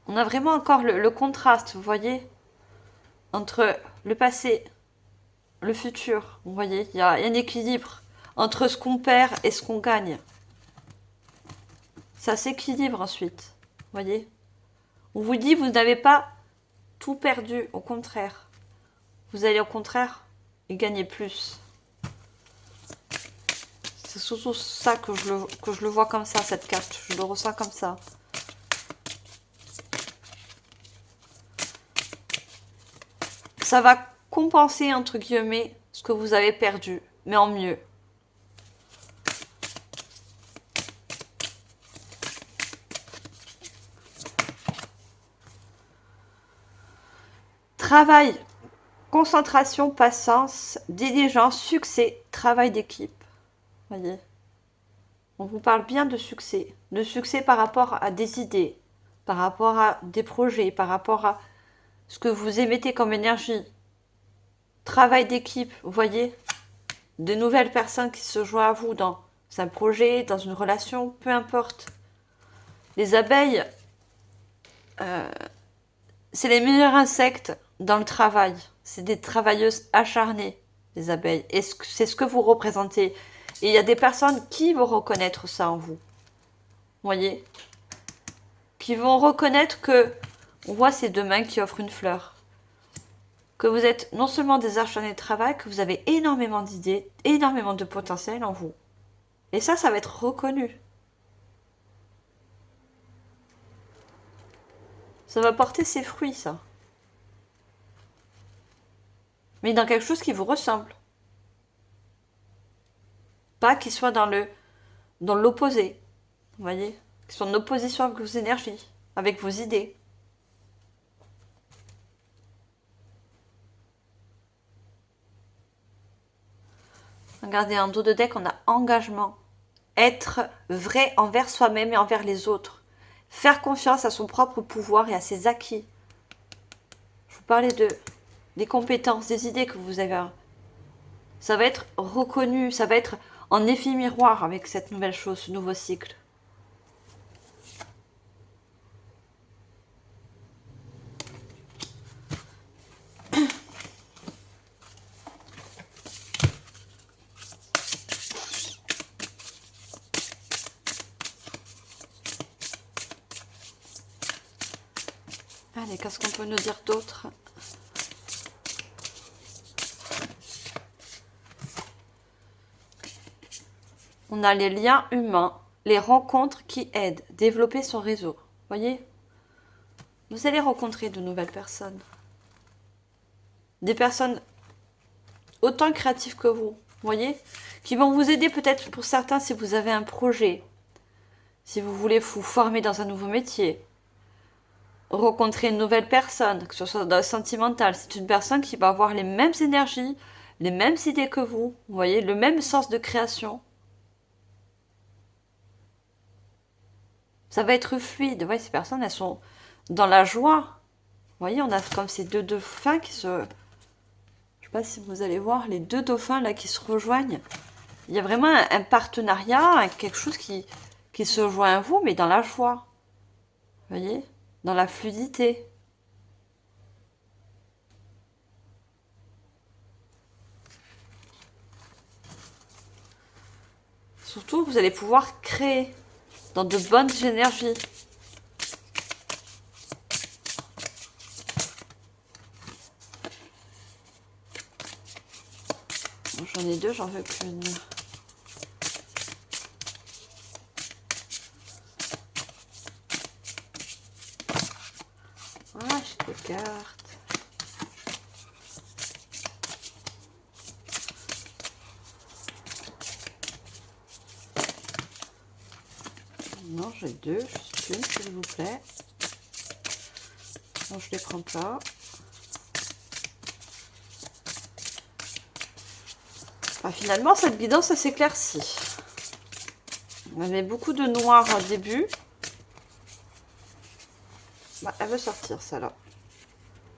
On a vraiment encore le contraste, vous voyez, entre le passé, le futur. Vous voyez, il y a un équilibre entre ce qu'on perd et ce qu'on gagne. Ça s'équilibre ensuite, vous voyez. On vous dit, vous n'avez pas tout perdu, au contraire. Vous allez au contraire y gagner plus. C'est surtout ça que je le vois comme ça, cette carte. Je le ressens comme ça. Ça va compenser, entre guillemets, ce que vous avez perdu, mais en mieux. Travail, concentration, patience, diligence, succès, travail d'équipe. Voyez, on vous parle bien de succès par rapport à des idées, par rapport à des projets, par rapport à ce que vous émettez comme énergie. Travail d'équipe, vous voyez, de nouvelles personnes qui se joignent à vous dans un projet, dans une relation, peu importe. Les abeilles, c'est les meilleurs insectes dans le travail. C'est des travailleuses acharnées, les abeilles. Et c'est ce que vous représentez. Et il y a des personnes qui vont reconnaître ça en vous. Vous voyez? Qui vont reconnaître que, on voit ces deux mains qui offrent une fleur. Que vous êtes non seulement des acharnés de travail, que vous avez énormément d'idées, énormément de potentiel en vous. Et ça va être reconnu. Ça va porter ses fruits, ça. Mais dans quelque chose qui vous ressemble. Pas qu'il soit dans l'opposé. Vous voyez? Qu'il soit en opposition avec vos énergies, avec vos idées. Regardez, en dos de deck, on a engagement. Être vrai envers soi-même et envers les autres. Faire confiance à son propre pouvoir et à ses acquis. Je vous parlais des compétences, des idées que vous avez. Ça va être reconnu, ça va être en effet miroir avec cette nouvelle chose, ce nouveau cycle. Allez, qu'est-ce qu'on peut nous dire d'autre? On a les liens humains, les rencontres qui aident, développer son réseau. Voyez? Vous allez rencontrer de nouvelles personnes. Des personnes autant créatives que vous, voyez? Qui vont vous aider peut-être pour certains si vous avez un projet. Si vous voulez vous former dans un nouveau métier. Rencontrer une nouvelle personne, que ce soit dans le sentimental. C'est une personne qui va avoir les mêmes énergies, les mêmes idées que vous. Vous voyez? Le même sens de création. Ça va être fluide. Vous voyez, ces personnes, elles sont dans la joie. Vous voyez, on a comme ces deux dauphins qui se... Je sais pas si vous allez voir, les deux dauphins là qui se rejoignent. Il y a vraiment un partenariat, quelque chose qui se joint à vous, mais dans la joie. Vous voyez? Dans la fluidité. Surtout, vous allez pouvoir créer dans de bonnes énergies. J'en ai deux, j'en veux qu'une. Ah, j'ai des cartes. Non, j'ai deux, juste une, s'il vous plaît. Non, je les prends pas. Ah, finalement, cette guidance, elle s'éclaircit. On avait beaucoup de noir au début. Bah, elle veut sortir, celle-là.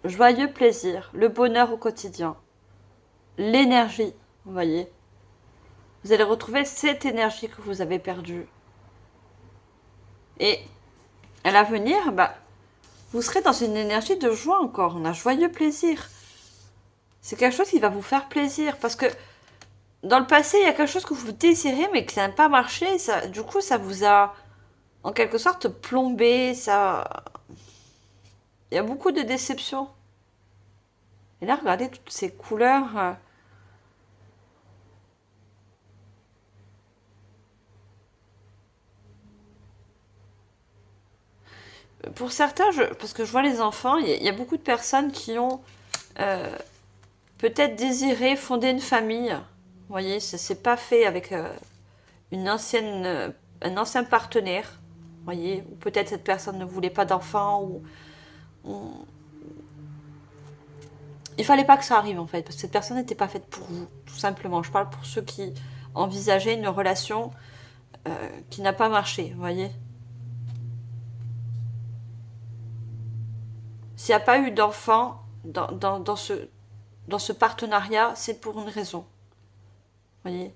Joyeux plaisir, le bonheur au quotidien, l'énergie, vous voyez. Vous allez retrouver cette énergie que vous avez perdue. Et à l'avenir, bah, vous serez dans une énergie de joie encore. On a joyeux plaisir. C'est quelque chose qui va vous faire plaisir. Parce que dans le passé, il y a quelque chose que vous désirez, mais que ça n'a pas marché. Ça, du coup, ça vous a, en quelque sorte, plombé. Ça... Il y a beaucoup de déceptions. Et là, regardez toutes ces couleurs. Pour certains, parce que je vois les enfants, il y a beaucoup de personnes qui ont peut-être désiré fonder une famille. Vous voyez, ça s'est pas fait avec un ancien partenaire. Vous voyez, ou peut-être cette personne ne voulait pas d'enfants, ou il fallait pas que ça arrive en fait, parce que cette personne n'était pas faite pour vous, tout simplement. Je parle pour ceux qui envisageaient une relation qui n'a pas marché, vous voyez. S'il n'y a pas eu d'enfant dans ce partenariat, c'est pour une raison, vous voyez.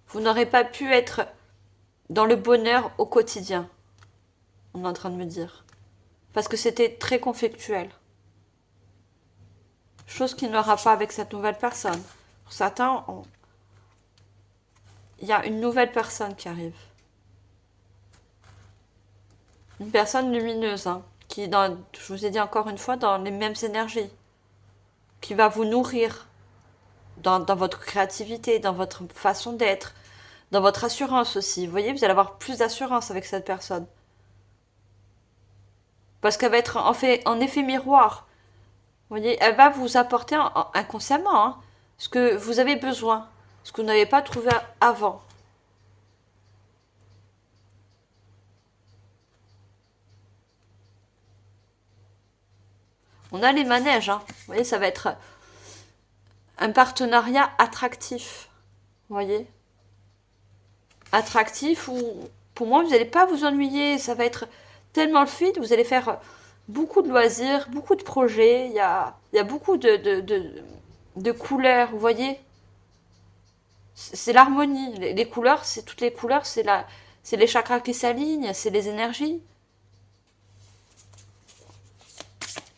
Vous n'aurez pas pu être dans le bonheur au quotidien, on est en train de me dire. Parce que c'était très conflictuel. Chose qu'il n'aura pas avec cette nouvelle personne. Pour certains, il y a une nouvelle personne qui arrive. Une personne lumineuse, hein, qui est dans, je vous ai dit encore une fois, dans les mêmes énergies. Qui va vous nourrir dans votre créativité, dans votre façon d'être, dans votre assurance aussi. Vous voyez, vous allez avoir plus d'assurance avec cette personne. Parce qu'elle va être en effet miroir. Vous voyez, elle va vous apporter inconsciemment hein, ce que vous avez besoin, ce que vous n'avez pas trouvé avant. On a les manèges, hein. Vous voyez, ça va être un partenariat attractif. Vous voyez, attractif où, pour moi, vous n'allez pas vous ennuyer. Ça va être tellement fluide, vous allez faire beaucoup de loisirs, beaucoup de projets. Il y a beaucoup de couleurs, vous voyez. C'est l'harmonie. Les couleurs, c'est toutes les couleurs, c'est les chakras qui s'alignent, c'est les énergies.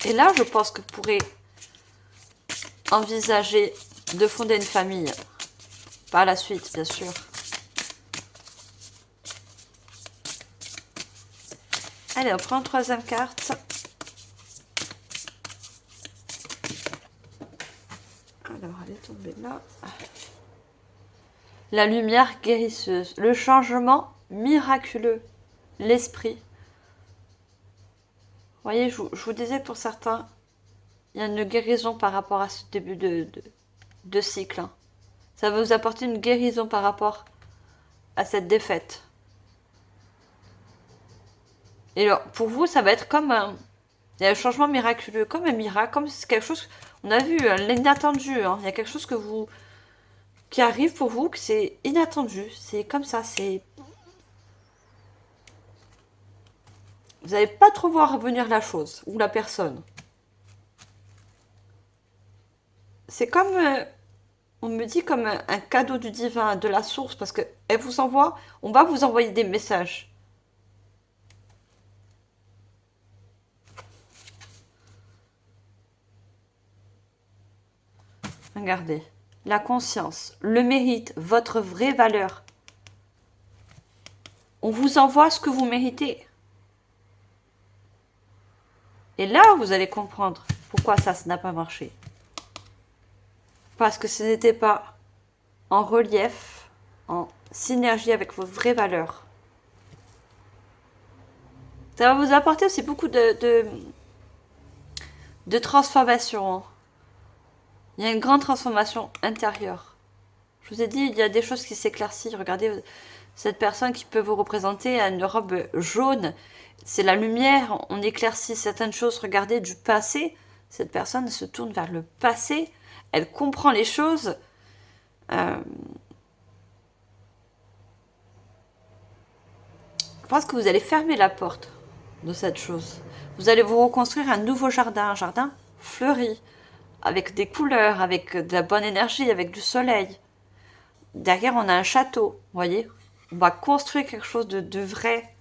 Et là, je pense que vous pourrez envisager de fonder une famille. Par la suite, bien sûr. Allez, on prend une troisième carte. Alors, elle est tombée là. La lumière guérisseuse. Le changement miraculeux. L'esprit. Vous voyez, je vous disais pour certains, il y a une guérison par rapport à ce début de cycle. Hein. Ça va vous apporter une guérison par rapport à cette défaite. Et alors, pour vous, ça va être comme il y a un changement miraculeux, comme un miracle, comme c'est quelque chose, on a vu, l'inattendu. Hein. Il y a quelque chose qui arrive pour vous, que c'est inattendu. C'est comme ça, c'est... Vous n'allez pas trop voir venir la chose, ou la personne. C'est comme... on me dit comme un cadeau du divin, de la source, parce que elle vous envoie, on va vous envoyer des messages. Regardez, la conscience, le mérite, votre vraie valeur. On vous envoie ce que vous méritez. Et là, vous allez comprendre pourquoi ça n'a pas marché. Parce que ce n'était pas en relief, en synergie avec vos vraies valeurs. Ça va vous apporter aussi beaucoup de transformation. Hein. Il y a une grande transformation intérieure. Je vous ai dit, il y a des choses qui s'éclaircissent. Regardez, cette personne qui peut vous représenter a une robe jaune. C'est la lumière, on éclaircit certaines choses. Regardez, du passé. Cette personne se tourne vers le passé. Elle comprend les choses. Je pense que vous allez fermer la porte de cette chose. Vous allez vous reconstruire un nouveau jardin, un jardin fleuri, avec des couleurs, avec de la bonne énergie, avec du soleil. Derrière, on a un château, vous voyez. On va construire quelque chose de vrai.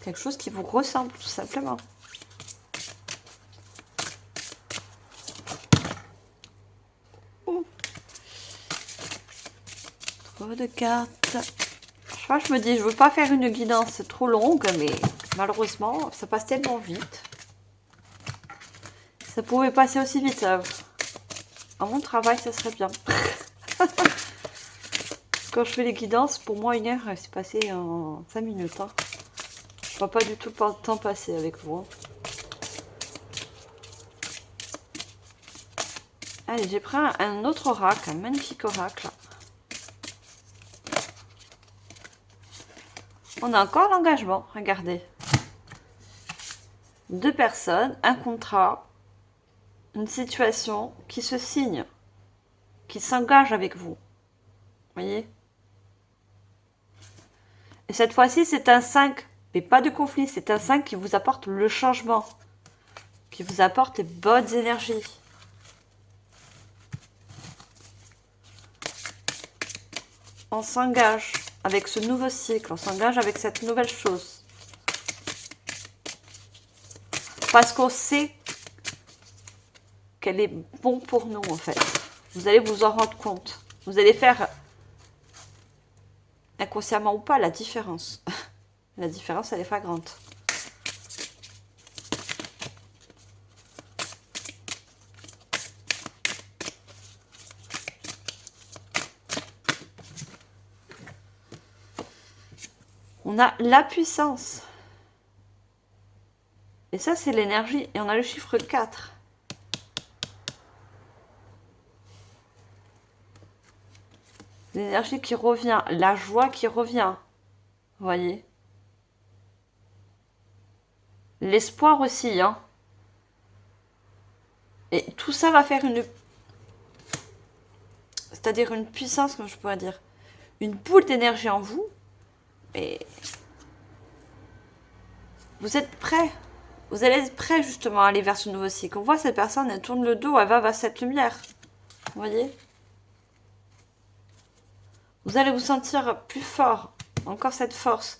Quelque chose qui vous ressemble, tout simplement. Trop de cartes. Je me dis, je veux pas faire une guidance trop longue, mais malheureusement, ça passe tellement vite. Ça pouvait passer aussi vite. À mon travail, ça serait bien. Quand je fais les guidances, pour moi, 1 heure, c'est passé en 5 minutes. Hein. Je vois pas du tout le temps passer avec vous. Hein. Allez, j'ai pris un autre oracle, un magnifique oracle. On a encore l'engagement, regardez. 2 personnes, un contrat, une situation qui se signe, qui s'engage avec vous. Voyez? Et cette fois-ci, c'est un 5, mais pas de conflit, c'est un 5 qui vous apporte le changement, qui vous apporte les bonnes énergies. On s'engage avec ce nouveau cycle, on s'engage avec cette nouvelle chose. Parce qu'on sait qu'elle est bon pour nous, en fait. Vous allez vous en rendre compte. Vous allez faire, inconsciemment ou pas, la différence. La différence, elle est flagrante. On a la puissance. Et ça, c'est l'énergie. Et on a le chiffre 4. L'énergie qui revient. La joie qui revient. Vous voyez? L'espoir aussi, hein. Et tout ça va faire une... C'est-à-dire une puissance, comme je pourrais dire. Une boule d'énergie en vous. Et... vous êtes prêts. Vous allez être prêts, justement, à aller vers ce nouveau cycle. On voit cette personne, elle tourne le dos, elle va vers cette lumière. Vous voyez? Vous allez vous sentir plus fort. Encore cette force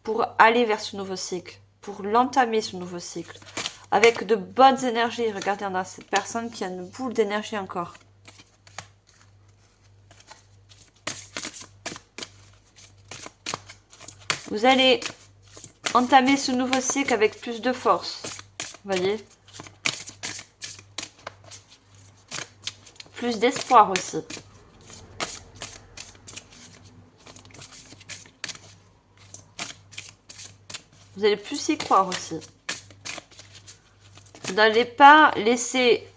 pour aller vers ce nouveau cycle. Pour l'entamer, ce nouveau cycle. Avec de bonnes énergies. Regardez, on a cette personne qui a une boule d'énergie encore. Vous allez entamer ce nouveau cycle avec plus de force. Vous voyez? Plus d'espoir aussi. Vous allez plus y croire aussi. Vous n'allez pas laisser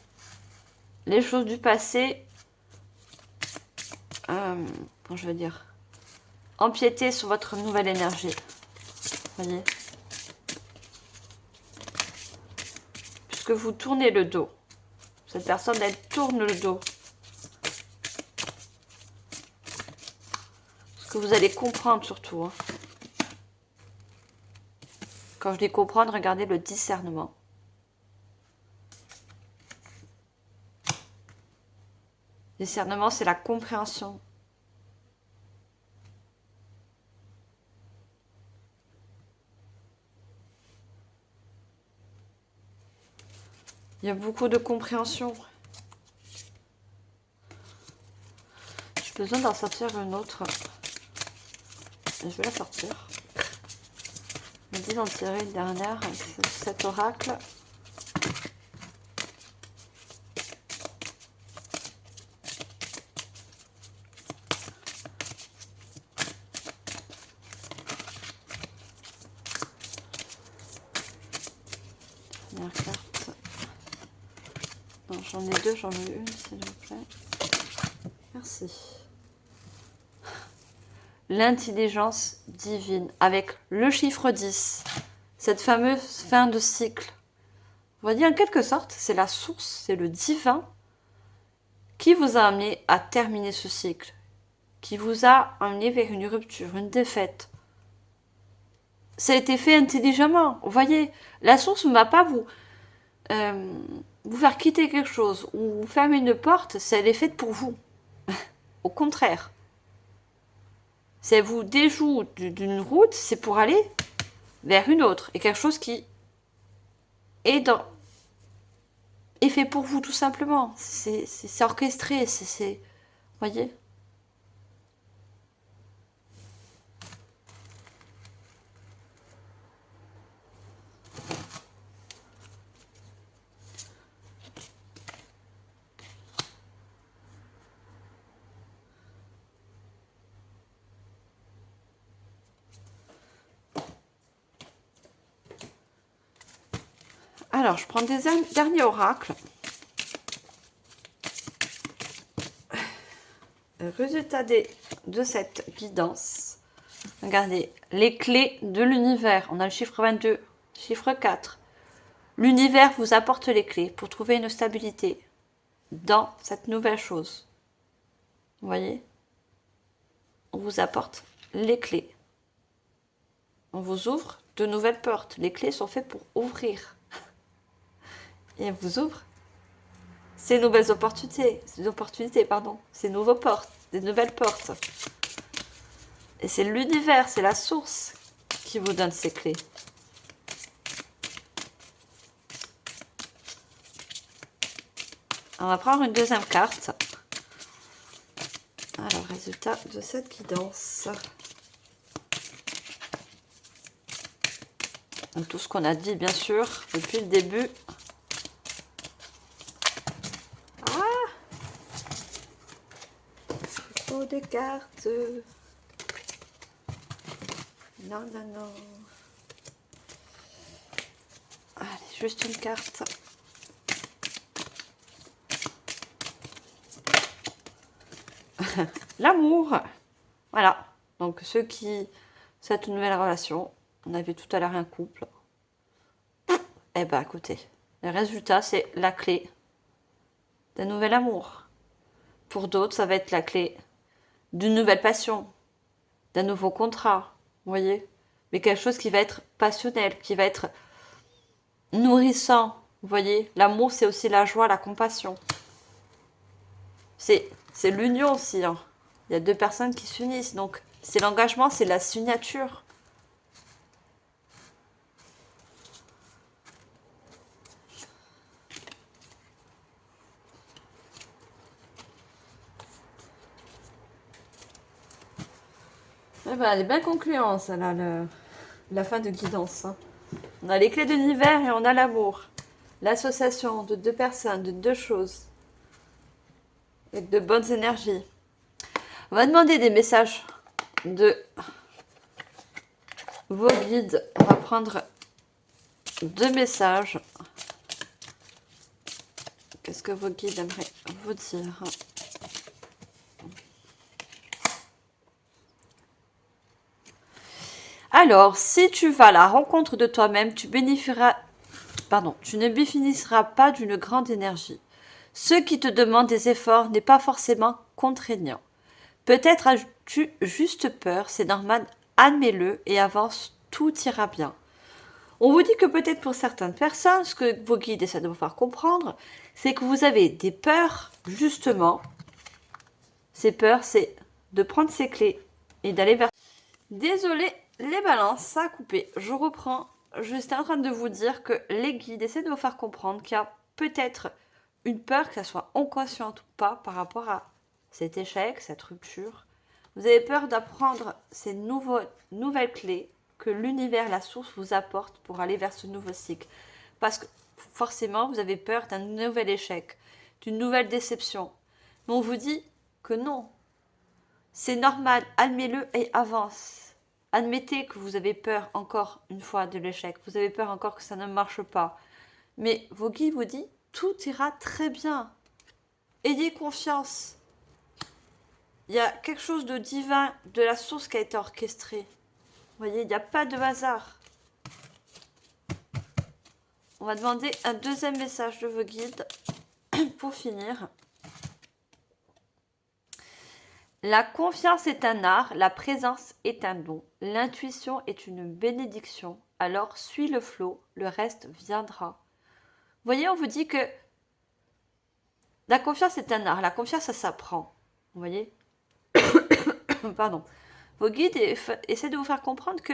les choses du passé, comment je veux dire, empiéter sur votre nouvelle énergie. Vous voyez? Puisque vous tournez le dos. Cette personne, elle tourne le dos. Ce que vous allez comprendre surtout. Hein. Quand je dis comprendre, regardez le discernement. Discernement, c'est la compréhension. Il y a beaucoup de compréhension. J'ai besoin d'en sortir une autre. Et je vais la sortir. Je me dis d'en tirer une dernière. Cet oracle. Dernière carte. Non, j'en ai 2, j'en veux une, s'il vous plaît. Merci. L'intelligence divine, avec le chiffre 10. Cette fameuse fin de cycle. On va dire en quelque sorte, c'est la source, c'est le divin qui vous a amené à terminer ce cycle. Qui vous a amené vers une rupture, une défaite. Ça a été fait intelligemment. Vous voyez, la source ne va pas vous faire quitter quelque chose ou vous fermer une porte, elle est faite pour vous. Au contraire. Si elle vous déjoue d'une route, c'est pour aller vers une autre. Et quelque chose qui est fait pour vous, tout simplement. C'est orchestré, c'est... Voyez ? Alors, je prends des derniers oracles. Résultat de cette guidance. Regardez, les clés de l'univers. On a le chiffre 22, chiffre 4. L'univers vous apporte les clés pour trouver une stabilité dans cette nouvelle chose. Vous voyez? On vous apporte les clés. On vous ouvre de nouvelles portes. Les clés sont faites pour ouvrir. Et elles vous ouvrent ces nouvelles opportunités, ces nouvelles portes, des nouvelles portes. Et c'est l'univers, c'est la source qui vous donne ces clés. On va prendre une deuxième carte. Alors, résultat de cette guidance. Donc, tout ce qu'on a dit, bien sûr, depuis le début. Ah! Trop de cartes. Non, non, non. Allez, juste une carte. L'amour. Voilà. Donc, ceux qui... Cette nouvelle relation. On avait tout à l'heure un couple. Eh ben, écoutez. Le résultat, c'est la clé d'un nouvel amour. Pour d'autres, ça va être la clé d'une nouvelle passion. D'un nouveau contrat. Vous voyez? Mais quelque chose qui va être passionnel, qui va être nourrissant. Vous voyez? L'amour, c'est aussi la joie, la compassion. C'est l'union aussi. Hein. Il y a deux personnes qui s'unissent. Donc, c'est l'engagement, c'est la signature. Eh ben, elle est bien concluante, là, la fin de guidance. Hein. On a les clés de l'univers et on a l'amour. L'association de deux personnes, de deux choses. Et de bonnes énergies. On va demander des messages de vos guides. On va prendre 2 messages. Qu'est-ce que vos guides aimeraient vous dire? Alors, si tu vas à la rencontre de toi-même, tu ne bénéficieras pas d'une grande énergie. Ce qui te demande des efforts n'est pas forcément contraignant. Peut-être as-tu juste peur, c'est normal, admets-le et avance, tout ira bien. On vous dit que peut-être pour certaines personnes, ce que vos guides essaient de vous faire comprendre, c'est que vous avez des peurs, justement. Ces peurs, c'est de prendre ces clés et d'aller vers... Désolée, les balances, ça a coupé. Je reprends. J'étais en train de vous dire que les guides essaient de vous faire comprendre qu'il y a peut-être une peur, que ça soit inconsciente ou pas, par rapport à cet échec, cette rupture. Vous avez peur d'apprendre ces nouvelles clés que l'univers, la source vous apporte pour aller vers ce nouveau cycle. Parce que forcément, vous avez peur d'un nouvel échec, d'une nouvelle déception. Mais on vous dit que non. C'est normal, admettez-le et avance. Admettez que vous avez peur encore une fois de l'échec. Vous avez peur encore que ça ne marche pas. Mais vos guides vous disent, tout ira très bien. Ayez confiance. Il y a quelque chose de divin, de la source qui a été orchestrée. Vous voyez, il n'y a pas de hasard. On va demander un deuxième message de vos guides pour finir. La confiance est un art, la présence est un don, l'intuition est une bénédiction. Alors suis le flot, le reste viendra. Vous voyez, on vous dit que la confiance est un art, la confiance ça s'apprend. Vous voyez? Pardon. Vos guides essaient de vous faire comprendre que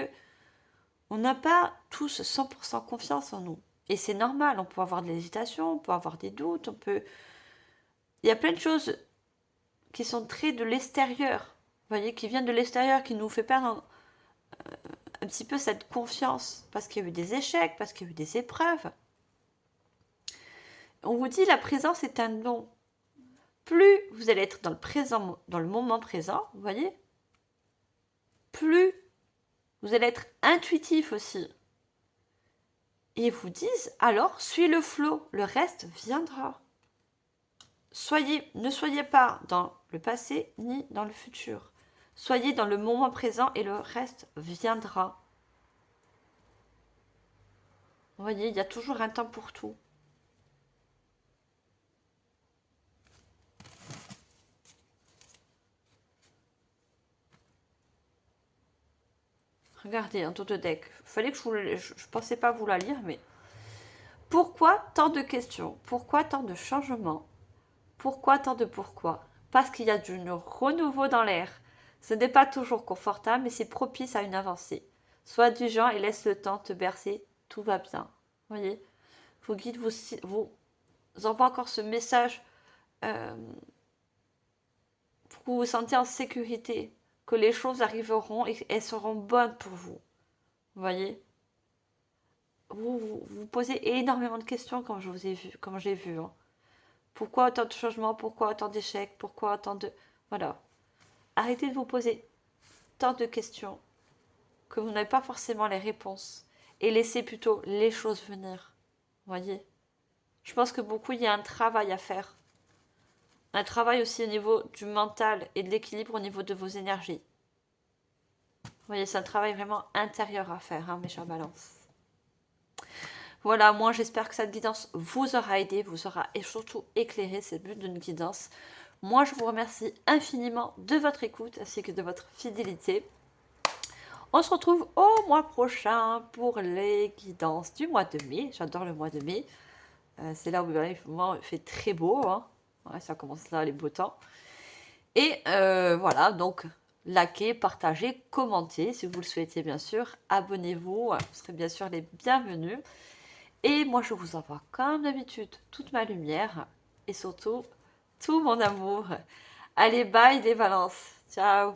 on n'a pas tous 100% confiance en nous. Et c'est normal, on peut avoir de l'hésitation, on peut avoir des doutes, il y a plein de choses qui sont très de l'extérieur, vous voyez, qui viennent de l'extérieur, qui nous fait perdre un petit peu cette confiance, parce qu'il y a eu des échecs, parce qu'il y a eu des épreuves. On vous dit la présence est un don. Plus vous allez être dans le présent, dans le moment présent, vous voyez, plus vous allez être intuitif aussi. Et ils vous disent, alors, suis le flot, le reste viendra. Ne soyez pas dans le passé ni dans le futur. Soyez dans le moment présent et le reste viendra. Vous voyez, il y a toujours un temps pour tout. Regardez, un tour de deck. Fallait que je pensais pas vous la lire, mais pourquoi tant de questions? Pourquoi tant de changements? Pourquoi tant de pourquoi? Parce qu'il y a du renouveau dans l'air. Ce n'est pas toujours confortable, mais c'est propice à une avancée. Sois du genre et laisse le temps te bercer, tout va bien. Vous voyez, vos guides vous envoient encore ce message pour que vous vous sentiez en sécurité, que les choses arriveront et elles seront bonnes pour vous. Vous voyez, vous posez énormément de questions comme je vous ai vu, comme j'ai vu. Hein. Pourquoi autant de changements? Pourquoi autant d'échecs? Pourquoi autant de... Voilà. Arrêtez de vous poser tant de questions que vous n'avez pas forcément les réponses. Et laissez plutôt les choses venir. Vous voyez? Je pense que beaucoup, il y a un travail à faire. Un travail aussi au niveau du mental et de l'équilibre au niveau de vos énergies. Vous voyez, c'est un travail vraiment intérieur à faire, hein, mes chers balances. Voilà, moi j'espère que cette guidance vous aura aidé, vous aura et surtout éclairé, c'est le but d'une guidance. Moi je vous remercie infiniment de votre écoute ainsi que de votre fidélité. On se retrouve au mois prochain pour les guidances du mois de mai. J'adore le mois de mai. C'est là où il fait très beau. Hein. Ouais, ça commence là les beaux temps. Et voilà, donc likez, partagez, commentez si vous le souhaitez bien sûr. Abonnez-vous, vous serez bien sûr les bienvenus. Et moi je vous envoie comme d'habitude toute ma lumière et surtout tout mon amour. Allez, bye les balances. Ciao.